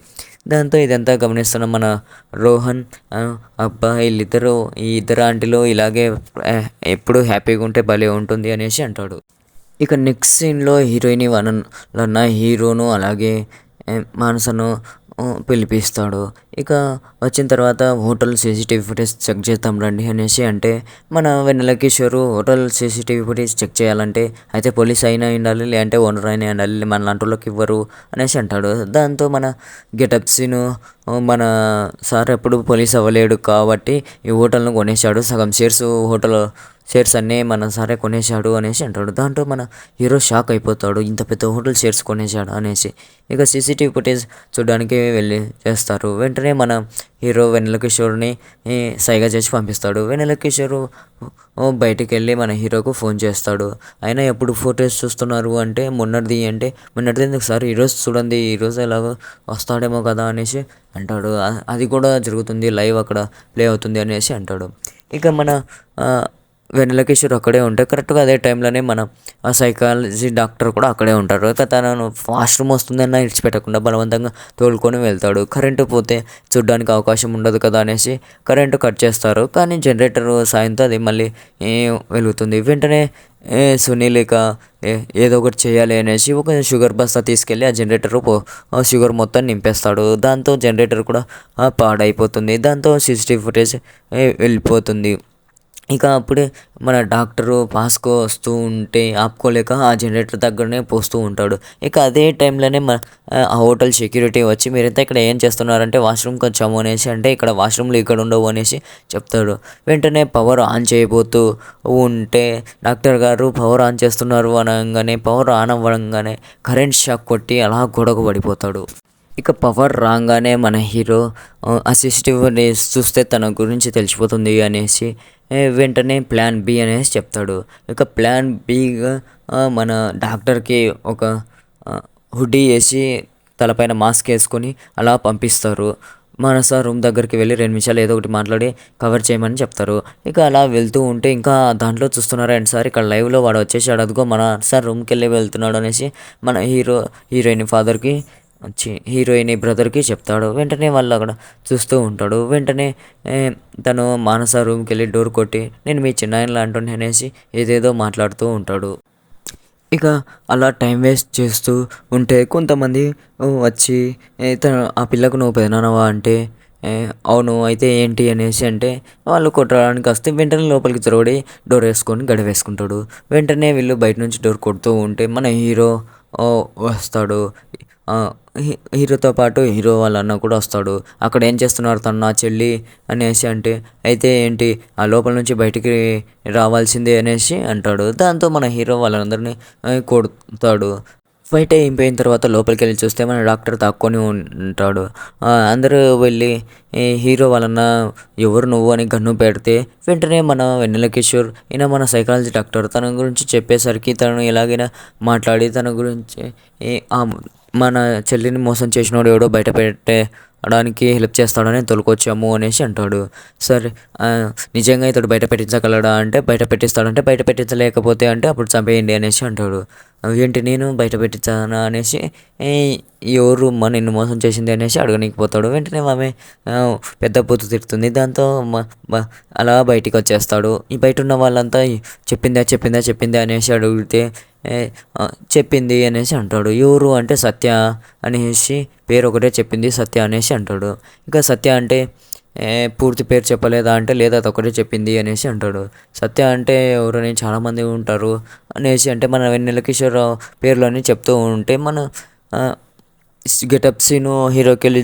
దాంతో ఇదంతా గమనిస్తున్న మన రోహన్, అబ్బా వీళ్ళిద్దరూ ఈ ఇద్దరు ఆంటీలు ఇలాగే ఎప్పుడు హ్యాపీగా ఉంటే భలే ఉంటుంది అనేసి అంటాడు. ఇక నెక్స్ట్ సీన్‌లో హీరోయిన్ వాళ్ళన్న హీరోను అలాగే మానసను పిలిపిస్తాడు. ఇక వచ్చిన తర్వాత హోటల్ సీసీటీవీ ఫుటేజ్ చెక్ చేద్దాం రండి అనేసి అంటే, మన Vennela Kishore hotel CCTV footage check చేయాలంటే అయితే పోలీస్ అయినా ఉండాలి, లేదంటే ఓనర్ అయినా ఉండాలి, మన లాంటోళ్ళకి ఇవ్వరు అనేసి అంటాడు. దాంతో మన గెటప్ సీను, మన సార్ ఎప్పుడు పోలీస్ అవ్వలేడు కాబట్టి ఈ హోటల్ను కొనేశాడు, సగం హోటల్ షేర్స్ అన్నీ మన సారే కొనేశాడు అనేసి అంటాడు. దాంట్లో మన హీరో షాక్ అయిపోతాడు, ఇంత పెద్ద హోటల్ షేర్స్ కొనేశాడు అనేసి. ఇక సీసీటీవీ ఫుటేజ్ చూడడానికి వెళ్ళి చేస్తారు. వెంటనే మన హీరో వెన్నెల కిషోర్ని సైగ చేసి పంపిస్తాడు. వెన్నెల కిషోర్ బయటికి వెళ్ళి మన హీరోకు ఫోన్ చేస్తాడు. అయినా ఎప్పుడు ఫోటోస్ చూస్తున్నారు అంటే, మొన్నటిది అంటే, మొన్నటిది ఎందుకు సార్, ఈరోజు చూడండి, ఈరోజు ఎలాగో వస్తాడేమో కదా అనేసి అంటాడు. అది కూడా జరుగుతుంది, లైవ్ అక్కడ ప్లే అవుతుంది అనేసి అంటాడు. ఇక మన వెన్నెల కిషోర్ అక్కడే ఉంటే, కరెక్ట్గా అదే టైంలోనే మన సైకాలజీ డాక్టర్ కూడా అక్కడే ఉంటారు. ఇక తనను వాష్రూమ్ వస్తుందన్న ఇడిచిపెట్టకుండా బలవంతంగా తోలుకొని వెళ్తాడు. కరెంటు పోతే చూడడానికి అవకాశం ఉండదు కదా అనేసి కరెంటు కట్ చేస్తారు. కానీ జనరేటర్ సాయంతో అది మళ్ళీ వెలుగుతుంది. వెంటనే సునీల్ ఇక ఏదో ఒకటి చేయాలి అనేసి ఒక షుగర్ బస్తా తీసుకెళ్ళి ఆ జనరేటర్ షుగర్ మొత్తం నింపేస్తాడు. దాంతో జనరేటర్ కూడా పాడైపోతుంది. దాంతో సీసీటీవీ ఫుటేజ్ వెళ్ళిపోతుంది. ఇక అప్పుడే మన డాక్టరు పాస్కో వస్తూ ఉంటే ఆపుకోలేక ఆ జనరేటర్ దగ్గరనే పోస్తూ ఉంటాడు. ఇక అదే టైంలోనే ఆ హోటల్ సెక్యూరిటీ వచ్చి, మీరంతా ఇక్కడ ఏం చేస్తున్నారంటే, వాష్రూమ్కి వచ్చాము అనేసి అంటే, ఇక్కడ వాష్రూమ్లు ఇక్కడ ఉండవు అనేసి చెప్తాడు. వెంటనే పవర్ ఆన్ చేయబోతూ ఉంటే డాక్టర్ గారు పవర్ ఆన్ చేస్తున్నారు అనగానే, పవర్ ఆన్ అవ్వగానే కరెంట్ షాక్ కొట్టి అలా గొడవ పడిపోతాడు. ఇక పవర్ రాగానే మన హీరో ఆ సీసీటీవీ చూస్తే తన గురించి తెలిసిపోతుంది అనేసి వెంటనే ప్లాన్ బి అనేసి చెప్తాడు. ఇక ప్లాన్ బిగా మన డాక్టర్కి ఒక హుడ్డీ వేసి తలపైన మాస్క్ వేసుకొని అలా పంపిస్తారు. మనస రూమ్ దగ్గరికి వెళ్ళి 2 నిమిషాలు ఏదో ఒకటి మాట్లాడి కవర్ చేయమని చెప్తారు. ఇక అలా వెళ్తూ ఉంటే ఇంకా దాంట్లో చూస్తున్నారా అండ్ సార్, ఇక్కడ లైవ్లో వాడు వచ్చేసాడు, అదిగో మన సార్ రూమ్కి వెళ్ళి వెళ్తున్నాడు అనేసి మన హీరోయిన్ ఫాదర్కి హీరోయిన్ బ్రదర్కి చెప్తాడు. వెంటనే వాళ్ళు అక్కడ చూస్తూ ఉంటాడు. వెంటనే తను మానస రూమ్కి వెళ్ళి డోర్ కొట్టి, నేను మీ చిన్నాయన లాంటి అనేసి ఏదేదో మాట్లాడుతూ ఉంటాడు. ఇక అలా టైం వేస్ట్ చేస్తూ ఉంటే కొంతమంది వచ్చి ఆ పిల్లకు నువ్వు పెదనాన్నవా అంటే ఏ, అవును అయితే ఏంటి అనేసి అంటే వాళ్ళు కొట్టడానికి వస్తే వెంటనే లోపలికి చొరబడి డోర్ వేసుకొని గడి వేసుకుంటాడు. వెంటనే వీళ్ళు బయట నుంచి డోర్ కొడుతూ ఉంటే మన హీరో ఓ, వస్తాడు. ఆ, హీరోతో పాటు హీరో వాళ్ళ అన్న కూడా వస్తాడు. అక్కడ ఏం చేస్తున్నారు తను నా చెల్లి అనేసి అంటే అయితే ఏంటి ఆ లోపల నుంచి బయటికి రావాల్సిందే అనేసి అంటాడు. దాంతో మన హీరో వాళ్ళందరినీ కొడతాడు. ఫైట్ అయిపోయిన తర్వాత లోపలికి వెళ్ళి చూస్తే మన డాక్టర్ తాక్కొని ఉంటాడు. అందరూ వెళ్ళి హీరో వాళ్ళన్న ఎవరు నువ్వు అని గన్ను పెడితే వెంటనే మన వెన్నెల కిషోర్ ఈయన మన సైకాలజీ డాక్టర్ తన గురించి చెప్పేసరికి తను ఎలాగైనా మాట్లాడి తన గురించి ఆ మన చెల్లిని మోసం చేసినోడు ఎవడో బయట పెట్టడానికి హెల్ప్ చేస్తాడని తొలకొచ్చాము అనేసి అంటాడు. సరే నిజంగా ఇతడు బయట పెట్టించగలడా అంటే బయట పెట్టిస్తాడంటే బయట పెట్టించలేకపోతే అంటే అప్పుడు చంపేయండి అనేసి అంటాడు. ఏంటి నేను బయట పెట్టించానా అనేసి ఎవరు నిన్ను మోసం చేసింది అనేసి అడగనీకి పోతాడు. వెంటనే ఆమె పెద్ద బూతు తిడుతుంది. దాంతో అలా బయటికి వచ్చేస్తాడు. ఈ బయట ఉన్న వాళ్ళంతా చెప్పిందా అనేసి అడిగితే చెప్పింది అనేసి అంటాడు. ఎవరు అంటే సత్య అనేసి పేరు ఒకటే చెప్పింది సత్య అనేసి అంటాడు. ఇంకా సత్య అంటే పూర్తి పేరు చెప్పలేదా అంటే లేదా అది ఒకటే చెప్పింది అనేసి అంటాడు. సత్య అంటే ఎవరని చాలామంది ఉంటారు అనేసి అంటే మన వెన్నెల కిషోర్ పేర్లని చెప్తూ ఉంటే మన గెటప్ సీను హీరోకి వెళ్ళి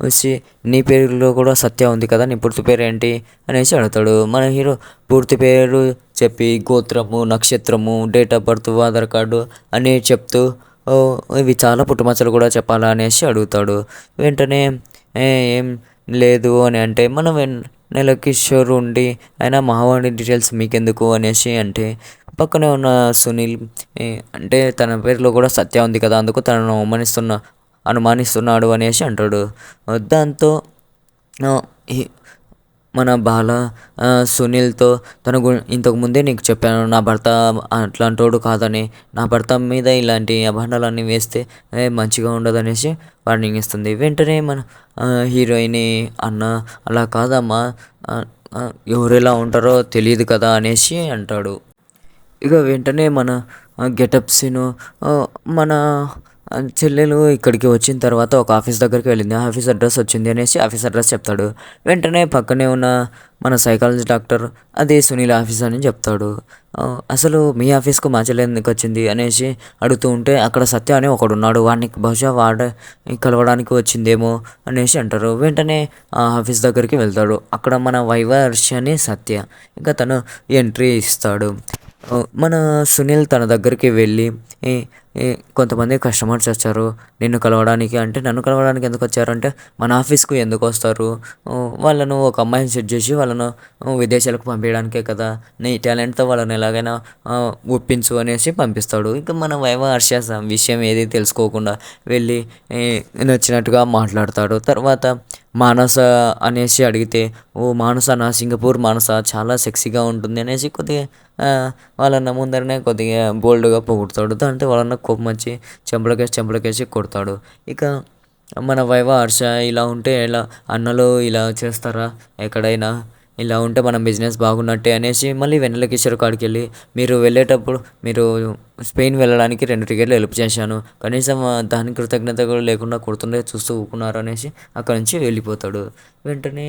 వచ్చి నీ పేరులో కూడా సత్య ఉంది కదా నీ పూర్తి పేరు ఏంటి అనేసి అడుగుతాడు. మన హీరో పూర్తి పేరు చెప్పి గోత్రము నక్షత్రము date of birth Aadhaar card అని చెప్తూ ఇవి చాలా పుట్టుమచ్చలు కూడా చెప్పాలా అనేసి అడుగుతాడు. వెంటనే ఏం లేదు అని అంటే మన వెన్నెల కిషోర్ ఉండి అయినా మావాడి డీటెయిల్స్ మీకెందుకు అనేసి అంటే పక్కనే ఉన్న సునీల్ అంటే తన పేరులో కూడా సత్య ఉంది కదా అందుకు తనను అనుమానిస్తున్నాడు అనేసి అంటాడు. దాంతో మన బాల సునీల్తో ఇంతకుముందే నీకు చెప్పాను నా భర్త అట్లాంటోడు కాదని, నా భర్త మీద ఇలాంటి అభాండాలన్నీ వేస్తే మంచిగా ఉండదనేసి వార్నింగ్ ఇస్తుంది. వెంటనే మన హీరోయిన్ అన్న అలా కాదమ్మా ఎవరెలా ఉంటారో తెలియదు కదా అనేసి అంటాడు. ఇక వెంటనే మన గెటప్ సీను మన చెల్లెలు ఇక్కడికి వచ్చిన తర్వాత ఒక ఆఫీస్ దగ్గరికి వెళ్ళింది. ఆఫీస్ అడ్రస్ వచ్చింది అనేసి ఆఫీస్ అడ్రస్ చెప్తాడు. వెంటనే పక్కనే ఉన్న మన సైకాలజీ డాక్టర్ అదే సునీల్ ఆఫీస్ అని చెప్తాడు. అసలు మీ ఆఫీస్కు మా చెల్లె ఎందుకు వచ్చింది అనేసి అడుగుతూ ఉంటే అక్కడ సత్య అని ఒకడు ఉన్నాడు వాడిని బహుశా కలవడానికి వచ్చిందేమో అనేసి అంటారు. వెంటనే ఆ ఆఫీస్ దగ్గరికి వెళ్తాడు. అక్కడ మన వైవర్షి అని సత్య ఇంకా తను ఎంట్రీ ఇస్తాడు. మన సునీల్ తన దగ్గరికి వెళ్ళి కొంతమంది కస్టమర్స్ వచ్చారు నిన్ను కలవడానికి అంటే నన్ను కలవడానికి ఎందుకు వచ్చారంటే మన ఆఫీస్కు ఎందుకు వస్తారు వాళ్ళను ఒక అమ్మాయిని సెట్ చేసి వాళ్ళను విదేశాలకు పంపించడానికే కదా నీ టాలెంట్తో వాళ్ళని ఎలాగైనా ఒప్పించు అనేసి పంపిస్తాడు. ఇంకా మన హర్ష విషయం ఏది తెలుసుకోకుండా వెళ్ళి నచ్చినట్టుగా మాట్లాడతాడు. తర్వాత మానస అనేసి అడిగితే మానస నా సింగపూర్ మానస చాలా సెక్సీగా ఉంటుంది అనేసి కొద్దిగా వాళ్ళన్న ముందరనే కొద్దిగా బోల్డ్గా పొగుడతాడు. దాంతో వాళ్ళన్న కోపం వచ్చి చెంపలకేసి కొడతాడు. ఇక మన హర్ష ఇలా ఉంటే ఎలా అన్నలు ఇలా చేస్తారా ఎక్కడైనా ఇలా ఉంటే మన బిజినెస్ బాగున్నట్టే అనేసి మళ్ళీ వెన్నెల కిషోర్ కాడికి వెళ్ళి మీరు వెళ్ళేటప్పుడు మీరు స్పెయిన్ వెళ్ళడానికి 2 టికెట్లు హెల్ప్ చేశాను కనీసం దాని కృతజ్ఞత కూడా లేకుండా కొడుతుండే చూస్తూ ఊకున్నారు అనేసి అక్కడి నుంచి వెళ్ళిపోతాడు. వెంటనే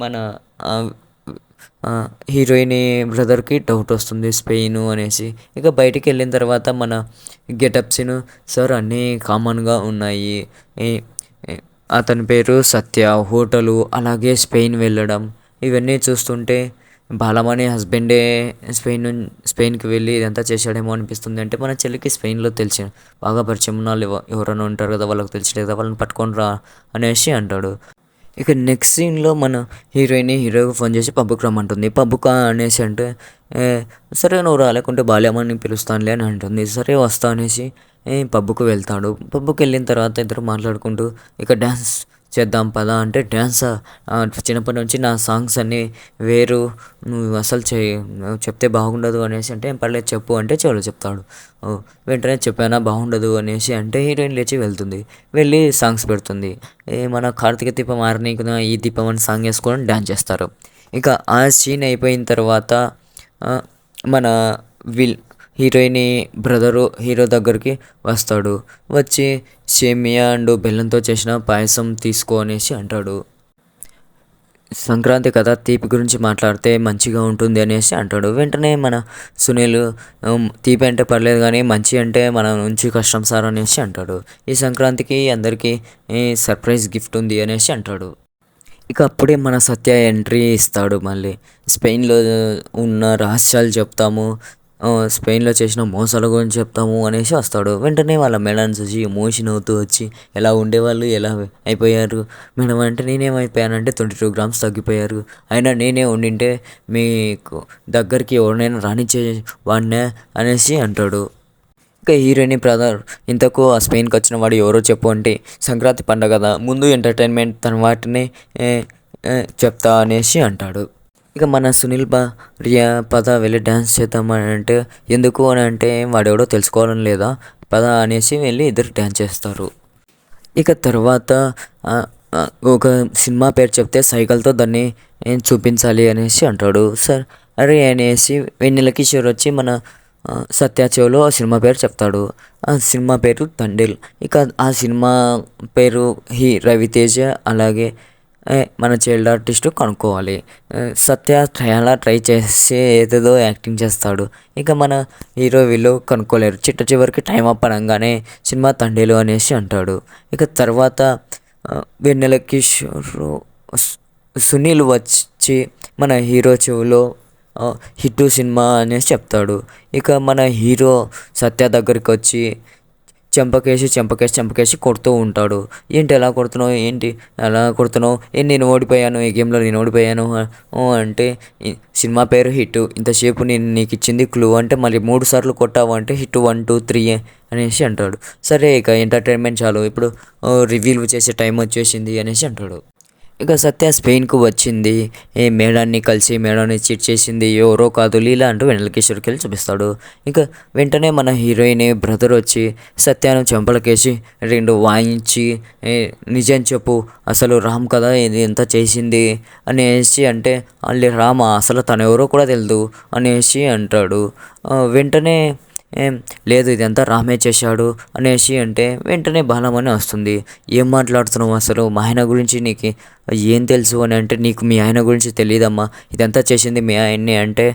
మన హీరోయిన్ బ్రదర్కి డౌట్ వస్తుంది స్పెయిన్ అనేసి. ఇక బయటికి వెళ్ళిన తర్వాత మన గెటప్స్ను సార్ అన్నీ కామన్గా ఉన్నాయి అతని పేరు సత్య హోటలు అలాగే స్పెయిన్ వెళ్ళడం ఇవన్నీ చూస్తుంటే బాలమణి హస్బెండే స్పెయిన్కి వెళ్ళి ఇదంతా చేశాడేమో అనిపిస్తుంది. అంటే మన చెల్లికి స్పెయిన్లో బాగా పరిచయం ఉన్న వాళ్ళు ఎవరైనా ఉంటారు కదా వాళ్ళకి తెలియదు వాళ్ళని పట్టుకొని రా అనేసి అంటాడు. ఇక నెక్స్ట్ సీన్లో మన హీరోకి ఫోన్ చేసి పబ్బుకి రమ్మంటుంది. పబ్బుకా అనేసి అంటే సరే నువ్వు రాలేకుంటే బాల్యమని పిలుస్తానులే అని అంటుంది. సరే వస్తా అనేసి పబ్బుకు వెళ్తాడు. పబ్బుకి వెళ్ళిన తర్వాత ఇద్దరు మాట్లాడుకుంటూ ఇక డ్యాన్స్ చేద్దాం పదా అంటే డ్యాన్సా చిన్నప్పటి నుంచి నా సాంగ్స్ అన్నీ వేరు నువ్వు అసలు చెప్తే బాగుండదు అనేసి అంటే పర్లేదు చెప్పు అంటే చెప్తాడు. వెంటనే చెప్పానా బాగుండదు అనేసి అంటే హీరోయిన్ లేచి వెళ్తుంది. వెళ్ళి సాంగ్స్ పెడుతుంది. మన కార్తీక దీపం ఆరనీకున ఈ దీపం అని సాంగ్ వేసుకొని డ్యాన్స్ చేస్తారు. ఇక ఆ సీన్ అయిపోయిన తర్వాత మన హీరోయిన్ బ్రదరు హీరో దగ్గరికి వస్తాడు. వచ్చి సేమియా అండ్ బెల్లంతో చేసిన పాయసం తీసుకో అనేసి అంటాడు. సంక్రాంతి కదా, తీపి గురించి మాట్లాడితే మంచిగా ఉంటుంది అనేసి అంటాడు. వెంటనే మన సునీల్ తీపి అంటే పర్లేదు కానీ మంచి అంటే మన నుంచి కష్టం సార్ అనేసి అంటాడు. ఈ సంక్రాంతికి అందరికీ సర్ప్రైజ్ గిఫ్ట్ ఉంది అనేసి అంటాడు. ఇక అప్పుడే మన సత్య ఎంట్రీ ఇస్తాడు. మళ్ళీ స్పెయిన్లో ఉన్న రహస్యాలు చెప్తాము, స్పెయిన్లో చేసిన మోసాల గురించి చెప్తాము అనేసి వస్తాడు. వెంటనే వాళ్ళ మేడం చూసి ఎమోషన్ అవుతూ వచ్చి ఎలా ఉండేవాళ్ళు ఎలా అయిపోయారు మేడం అంటే, నేనేమైపోయానంటే 22 గ్రామ్స్ తగ్గిపోయారు, అయినా నేనే ఉండింటే మీకు దగ్గరికి ఎవరినైనా రానిచ్చే వాడినే అనేసి అంటాడు. ఇక హీరోయిన్ బ్రదర్, ఇంతకు ఆ స్పెయిన్కి వచ్చిన వాడు ఎవరో చెప్పు అంటే, సంక్రాంతి పండగ కదా ముందు ఎంటర్టైన్మెంట్ తన వాటిని చెప్తా అనేసి అంటాడు. ఇక మన సునీల్ భార్య పద వెళ్ళి డ్యాన్స్ చేద్దామని అంటే, ఎందుకు అని అంటే వాడెవడో తెలుసుకోవాలని లేదా పద అనేసి వెళ్ళి ఇద్దరు డ్యాన్స్ చేస్తారు. ఇక తర్వాత ఒక సినిమా పేరు చెప్తే సైకిల్తో దాన్ని చూపించాలి అనేసి అంటాడు. సార్ అరే అనేసి వెన్నెల కిషోర్ వచ్చి మన సత్య చెవిలో ఆ సినిమా పేరు చెప్తాడు. ఆ సినిమా పేరు తండేల్. ఇక ఆ సినిమా పేరు రవితేజ అలాగే మన చైల్డ్ ఆర్టిస్టు కనుక్కోవాలి. సత్య చాలా ట్రై చేసి ఏదేదో యాక్టింగ్ చేస్తాడు. ఇక మన హీరో వీళ్ళు కనుక్కోలేరు. చివరికి టైం అప్ అనగానే సినిమా తండేలు అనేసి అంటాడు. ఇక తర్వాత వెన్నెల కిషోర్ సునీల్ వచ్చి మన హీరో చెవిలో హిట్టు సినిమా అనేసి చెప్తాడు. ఇక మన హీరో సత్య దగ్గరికి వచ్చి చెంపకేసి కొడుతూ ఉంటాడు. ఏంటి ఎలా కొడుతున్నావు నేను ఓడిపోయాను, ఈ గేమ్లో నేను ఓడిపోయాను అంటే, సినిమా పేరు హిట్, ఇంతసేపు నేను నీకు ఇచ్చింది క్లూ అంటే మళ్ళీ 3 సార్లు కొట్టావు అంటే హిట్ 1 2 3 అనేసి అంటాడు. సరే ఇక ఎంటర్టైన్మెంట్ చాలు, ఇప్పుడు రివీల్ చేసే టైం వచ్చేసింది అనేసి అంటాడు. ఇక సత్య స్పెయిన్కు వచ్చింది, మేడాన్ని కలిసి మేడాన్ని చీట్ చేసింది ఎవరో కాదు లీలా అంటూ వెన్నెల కిషోర్కి వెళ్ళి చూపిస్తాడు. ఇక వెంటనే మన హీరోయిన్ బ్రదర్ వచ్చి సత్యాను చెంపలకేసి 2 వాయించి నిజం చెప్పు అసలు రామ్ కదా ఇది ఎంత చేసింది అనేసి అంటే, అల్లి రామ అసలు తనెవరో కూడా తెలియదు అనేసి అంటాడు. వెంటనే లేదు ఇదంతా రామే చేశాడు అనేసి అంటే, వెంటనే బాలమని వస్తుంది. ఏం మాట్లాడుతున్నావు అసలు, మా ఆయన గురించి నీకు ఏం తెలుసు అని అంటే, నీకు మీ ఆయన గురించి తెలియదమ్మా, ఇదంతా చేసింది మీ ఆయన్ని అంటే,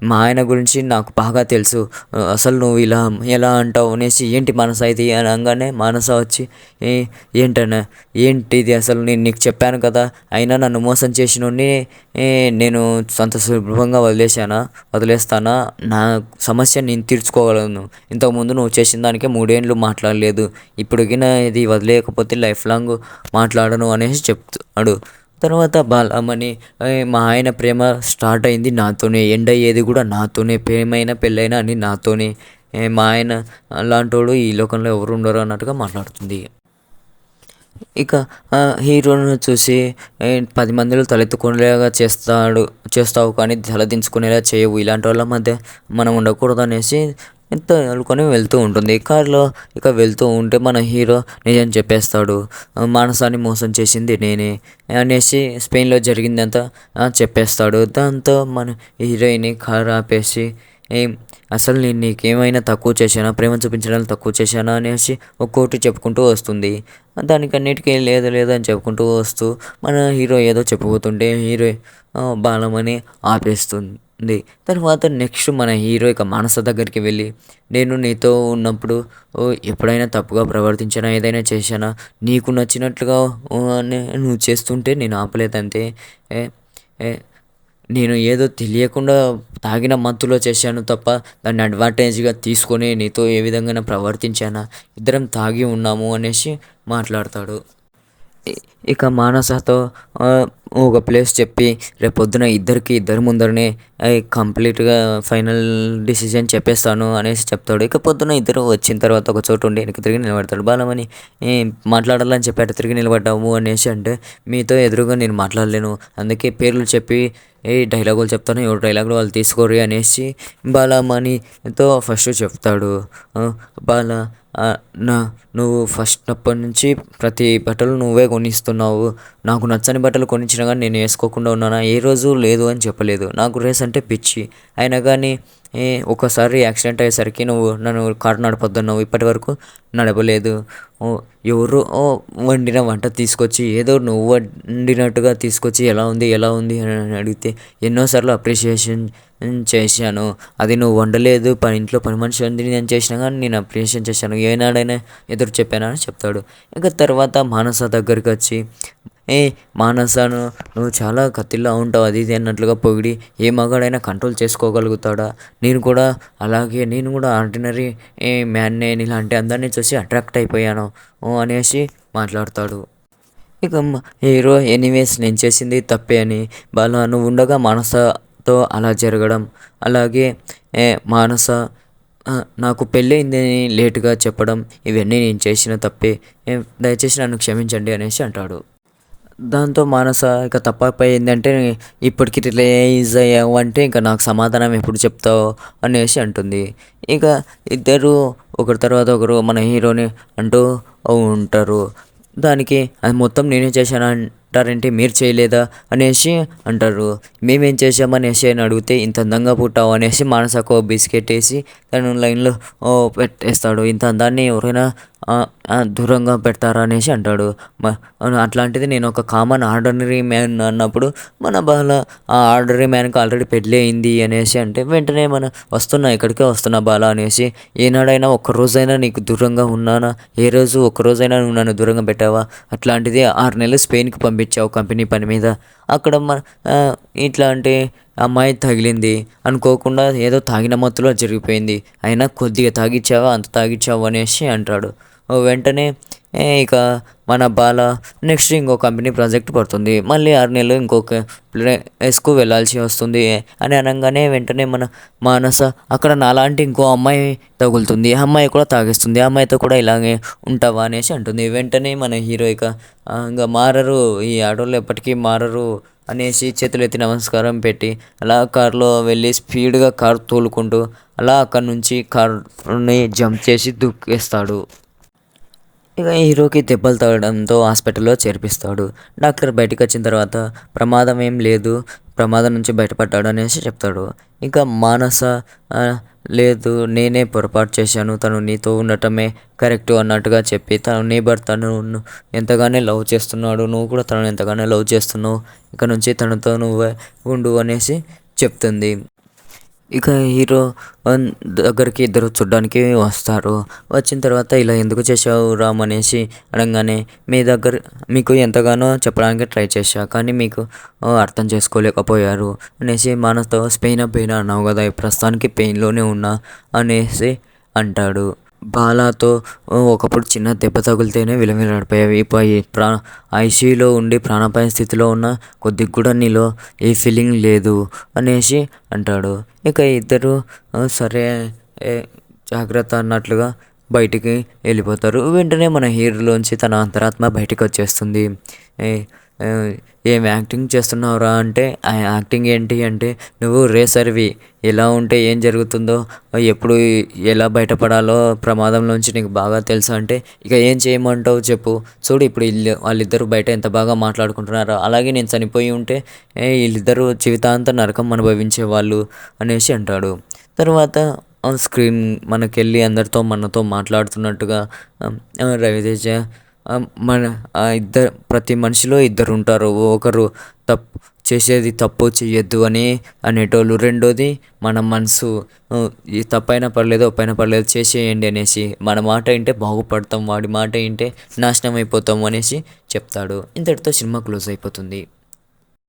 మా ఆయన గురించి నాకు బాగా తెలుసు, అసలు నువ్వు ఇలా ఎలా అంటావు అనేసి, ఏంటి మనస ఇది అని అనగానే మానస వచ్చి ఏంటిది అసలు, నేను నీకు చెప్పాను కదా, అయినా నన్ను మోసం చేసినోడిని నేను అంత సులభంగా వదిలేస్తానా, నా సమస్య నేను తీర్చుకోగలను, ఇంతకుముందు నువ్వు చేసిన దానికే 3 ఏళ్ళు మాట్లాడలేదు, ఇప్పటికైనా ఇది వదిలేయకపోతే లైఫ్ లాంగ్ మాట్లాడను అనేసి చెప్తాడు. తర్వాత బాలమణి, మా ఆయన ప్రేమ స్టార్ట్ అయింది నాతోనే, ఎండ్ అయ్యేది కూడా నాతోనే, ప్రేమైనా పెళ్ళైనా అని నాతోనే, మా ఆయన అలాంటోడు ఈ లోకంలో ఎవరు ఉండరు అన్నట్టుగా మాట్లాడుతుంది. ఇక హీరోను చూసి 10 మందిలో తలెత్తుకునేలాగా చేస్తావు కానీ తలదించుకునేలా చేయవు, ఇలాంటి వాళ్ళ మధ్య మనం ఉండకూడదు అనేసి అనుకొని వెళ్తూ ఉంటుంది కారులో. ఇక వెళ్తూ ఉంటే మన హీరో నిజం చెప్పేస్తాడు, మానసాన్ని మోసం చేసింది నేనే అనేసి స్పెయిన్లో జరిగిందంతా చెప్పేస్తాడు. దాంతో మన హీరోయిన్ కారు ఆపేసి, అసలు నేను నీకేమైనా తక్కువ చేశానా, ప్రేమ చూపించడానికి తక్కువ చేశానా అనేసి ఒక్కోటి చెప్పుకుంటూ వస్తుంది. దానికన్నిటికీ లేదు అని చెప్పుకుంటూ వస్తూ మన హీరో ఏదో చెప్పబోతుంటే హీరో బాలమని ఆపేస్తుంది. తర్వాత నెక్స్ట్ మన హీరో ఇక మానస దగ్గరికి వెళ్ళి, నేను నీతో ఉన్నప్పుడు ఎప్పుడైనా తప్పుగా ప్రవర్తించానా, ఏదైనా చేశానా, నీకు నచ్చినట్లుగా నువ్వు చేస్తుంటే నేను ఆపలేదంతే, నేను ఏదో తెలియకుండా తాగిన మత్తులో చేశాను తప్ప దాన్ని అడ్వాంటేజ్గా తీసుకొని నీతో ఏ విధంగా ప్రవర్తించానా, ఇద్దరం తాగి ఉన్నాము అనేసి మాట్లాడతాడు. ఇక మానసతో ఒక ప్లేస్ చెప్పి రేపొద్దున ఇద్దరి ముందరనే కంప్లీట్గా ఫైనల్ డిసిజన్ చెప్పేస్తాను అనేసి చెప్తాడు. ఇక పొద్దున ఇద్దరు వచ్చిన తర్వాత ఒక చోటు ఉండి వెనక్కి తిరిగి నిలబడతాడు. బాలమని మాట్లాడాలని చెప్పాడు, తిరిగి నిలబడ్డాము అనేసి అంటే, మీతో ఎదురుగా నేను మాట్లాడలేను, అందుకే పేర్లు చెప్పి డైలాగులు చెప్తాను, ఎవరు డైలాగులు వాళ్ళు తీసుకోరు అనేసి బాలమణితో ఫస్ట్ చెప్తాడు. బాల నువ్వు ఫస్ట్ అప్పటి నుంచి ప్రతి బట్టలు నువ్వే కొనిస్తున్నావు, నాకు నచ్చని బట్టలు కొనిచ్చినా కానీ నేను వేసుకోకుండా ఉన్నానా, ఏ రోజు లేదు అని చెప్పలేదు, నాకు రేస్ అంటే పిచ్చి, అయినా కానీ ఒకసారి యాక్సిడెంట్ అయ్యేసరికి నువ్వు నన్ను కారు నడపొద్దన్నావు, ఇప్పటివరకు నడపలేదు. ఎవరో వండిన వంట తీసుకొచ్చి ఏదో నువ్వు వండినట్టుగా తీసుకొచ్చి ఎలా ఉంది అని అడిగితే ఎన్నోసార్లు అప్రిషియేషన్ చేశాను. అది నువ్వు వండలేదు, ఇంట్లో పని మనిషి ఉంది నేను చేసినా కానీ నేను అప్రిషియేషన్ చేశాను, ఏనాడైనా ఎదురు చెప్పానా అని చెప్తాడు. ఇక తర్వాత మానస దగ్గరికి వచ్చి మానసను నువ్వు చాలా కత్తిలా ఉంటావు అది ఇది అన్నట్లుగా పొగిడి, ఏ మగాడైనా కంట్రోల్ చేసుకోగలుగుతాడా, నేను కూడా ఆర్డినరీ మ్యాన్నే, ఇలాంటి అందరినీ చూసి అట్రాక్ట్ అయిపోయాను అనేసి మాట్లాడతాడు. ఇక హీరో ఎనీవేస్ నేను చేసింది తప్పే అని, బాలా నువ్వు ఉండగా మానసతో అలా జరగడం, అలాగే మానస నాకు పెళ్ళయిందని లేటుగా చెప్పడం, ఇవన్నీ నేను చేసిన తప్పే, దయచేసి నన్ను క్షమించండి అనేసి అంటాడు. దాంతో మానస ఇక తప్పైపోయిందంటే ఇప్పటికి రిలైజ్ అయ్యావంటే ఇంకా నాకు సమాధానం ఎప్పుడు చెప్తావు అనేసి అంటుంది. ఇక ఇద్దరు ఒకరి తర్వాత ఒకరు మన హీరోని అంటూ ఉంటారు. దానికి అది మొత్తం నేనే చేశాను అంటారేంటి, మీరు చేయలేదా అనేసి అంటారు. మేమేం చేసామనేసి అని అడిగితే ఇంత అందంగా పుట్టావు అనేసి మానసకు బిస్కెట్ వేసి తను లైన్లో పెట్టేస్తాడు. ఇంత అందాన్ని ఎవరైనా దూరంగా పెడతారా అనేసి అంటాడు. అట్లాంటిది నేను ఒక కామన్ ఆర్డినరీ మ్యాన్ అన్నప్పుడు మన బాల ఆ ఆర్డినరీ మ్యాన్కి ఆల్రెడీ పెళ్ళి అయింది అనేసి అంటే వెంటనే ఇక్కడికే వస్తున్నా బాల అనేసి, ఏనాడైనా ఒక్కరోజైనా నీకు దూరంగా ఉన్నానా, ఏ రోజు ఒక్కరోజైనా నువ్వు నన్ను దూరంగా పెట్టావా, అట్లాంటిది 6 నెలలు స్పెయిన్కి పంపించావు కంపెనీ పని మీద, అక్కడ ఇట్లాంటి అమ్మాయి తగిలింది అనుకోకుండా ఏదో తాగిన మత్తులో జరిగిపోయింది, అయినా కొద్దిగా తాగిచ్చావా అంత తాగిచ్చావు అనేసి అంటాడు. వెంటనే ఇక మన బాల నెక్స్ట్ ఇంకో కంపెనీ ప్రాజెక్ట్ పడుతుంది, మళ్ళీ 6 నెలలు ఇంకొక ప్లేస్కు వెళ్ళాల్సి వస్తుంది అని అనగానే వెంటనే మన మానస అక్కడ నాలాంటి ఇంకో అమ్మాయి తగులుతుంది, ఆ అమ్మాయి కూడా తాగిస్తుంది, ఆ అమ్మాయితో కూడా ఇలాగే ఉంటావా అనేసి అంటుంది. వెంటనే మన హీరో ఇంకా మారరు, ఈ ఆడోళ్ళు ఎప్పటికీ మారరు అనేసి చేతులు ఎత్తి నమస్కారం పెట్టి అలా కారులో వెళ్ళి స్పీడ్గా కారు తోలుకుంటూ అలా అక్కడి నుంచి కారుని జంప్ చేసి దూకేస్తాడు. ఇక హీరోకి దెబ్బలు తగలడంతో హాస్పిటల్లో చేర్పిస్తాడు. డాక్టర్ బయటికి వచ్చిన తర్వాత ప్రమాదం ఏం లేదు, ప్రమాదం నుంచి బయటపడ్డాడు అనేసి చెప్తాడు. ఇంకా మానస లేదు నేనే పొరపాటు చేశాను, తను నీతో ఉండటమే కరెక్ట్ అన్నట్టుగా చెప్పి నీ భర్తను ఎంతగానో లవ్ చేస్తున్నాడు, నువ్వు కూడా తనను ఎంతగానో లవ్ చేస్తున్నావు, ఇక నుంచి తనతో నువ్వే ఉండు అనేసి చెప్తుంది. ఇక హీరో దగ్గరికి ఇద్దరు చూడ్డానికి వస్తారు. వచ్చిన తర్వాత ఇలా ఎందుకు చేసావు రామ్ అనేసి అనగానే మీకు ఎంతగానో చెప్పడానికి ట్రై చేశా కానీ మీకు అర్థం చేసుకోలేకపోయారు అనేసి మనతో పెయిన్ అన్నావు కదా, ప్రస్తుతానికి పెయిన్లోనే ఉన్నా అనేసి అంటాడు. బాలాతో ఒకప్పుడు చిన్న దెబ్బ తగిలితేనే విలవిలాడిపోయావి, ఇప్పుడు ఐసీయూలో ఉండి ప్రాణాపాయ స్థితిలో ఉన్న కొద్దిగా కూడా నీలో ఏ ఫీలింగ్ లేదు అనేసి అంటాడు. ఇక ఇద్దరు సరే జాగ్రత్త అన్నట్లుగా బయటికి వెళ్ళిపోతారు. వెంటనే మన హీరోలోంచి తన అంతరాత్మ బయటికి వచ్చేస్తుంది. ఏం యాక్టింగ్ చేస్తున్నావురా అంటే, ఆ యాక్టింగ్ ఏంటి అంటే నువ్వు రేసర్వి, ఎలా ఉంటే ఏం జరుగుతుందో ఎప్పుడు ఎలా బయటపడాలో ప్రమాదంలోంచి నీకు బాగా తెలుసు అంటే, ఇక ఏం చేయమంటావు చెప్పు, చూడు ఇప్పుడు వాళ్ళిద్దరూ బయట ఎంత బాగా మాట్లాడుకుంటున్నారో, అలాగే నేను చనిపోయి ఉంటే వీళ్ళిద్దరూ జీవితాంతం నరకం అనుభవించే వాళ్ళు అనేసి అంటాడు. తర్వాత స్క్రీన్ మనకెళ్ళి మనతో మాట్లాడుతున్నట్టుగా రవితేజ ప్రతి మనిషిలో ఇద్దరు ఉంటారు, ఒకరు చేసేది తప్పు చెయ్యొద్దు అని అనేటోళ్ళు, రెండోది మన మనసు ఈ తప్పైనా పర్లేదు ఒప్పైనా పర్లేదు చేసేయండి అనేసి, మన మాట వింటే బాగుపడతాం, వాడి మాట వింటే నాశనం అయిపోతాం అనేసి చెప్తాడు. ఇంతటితో సినిమా క్లోజ్ అయిపోతుంది.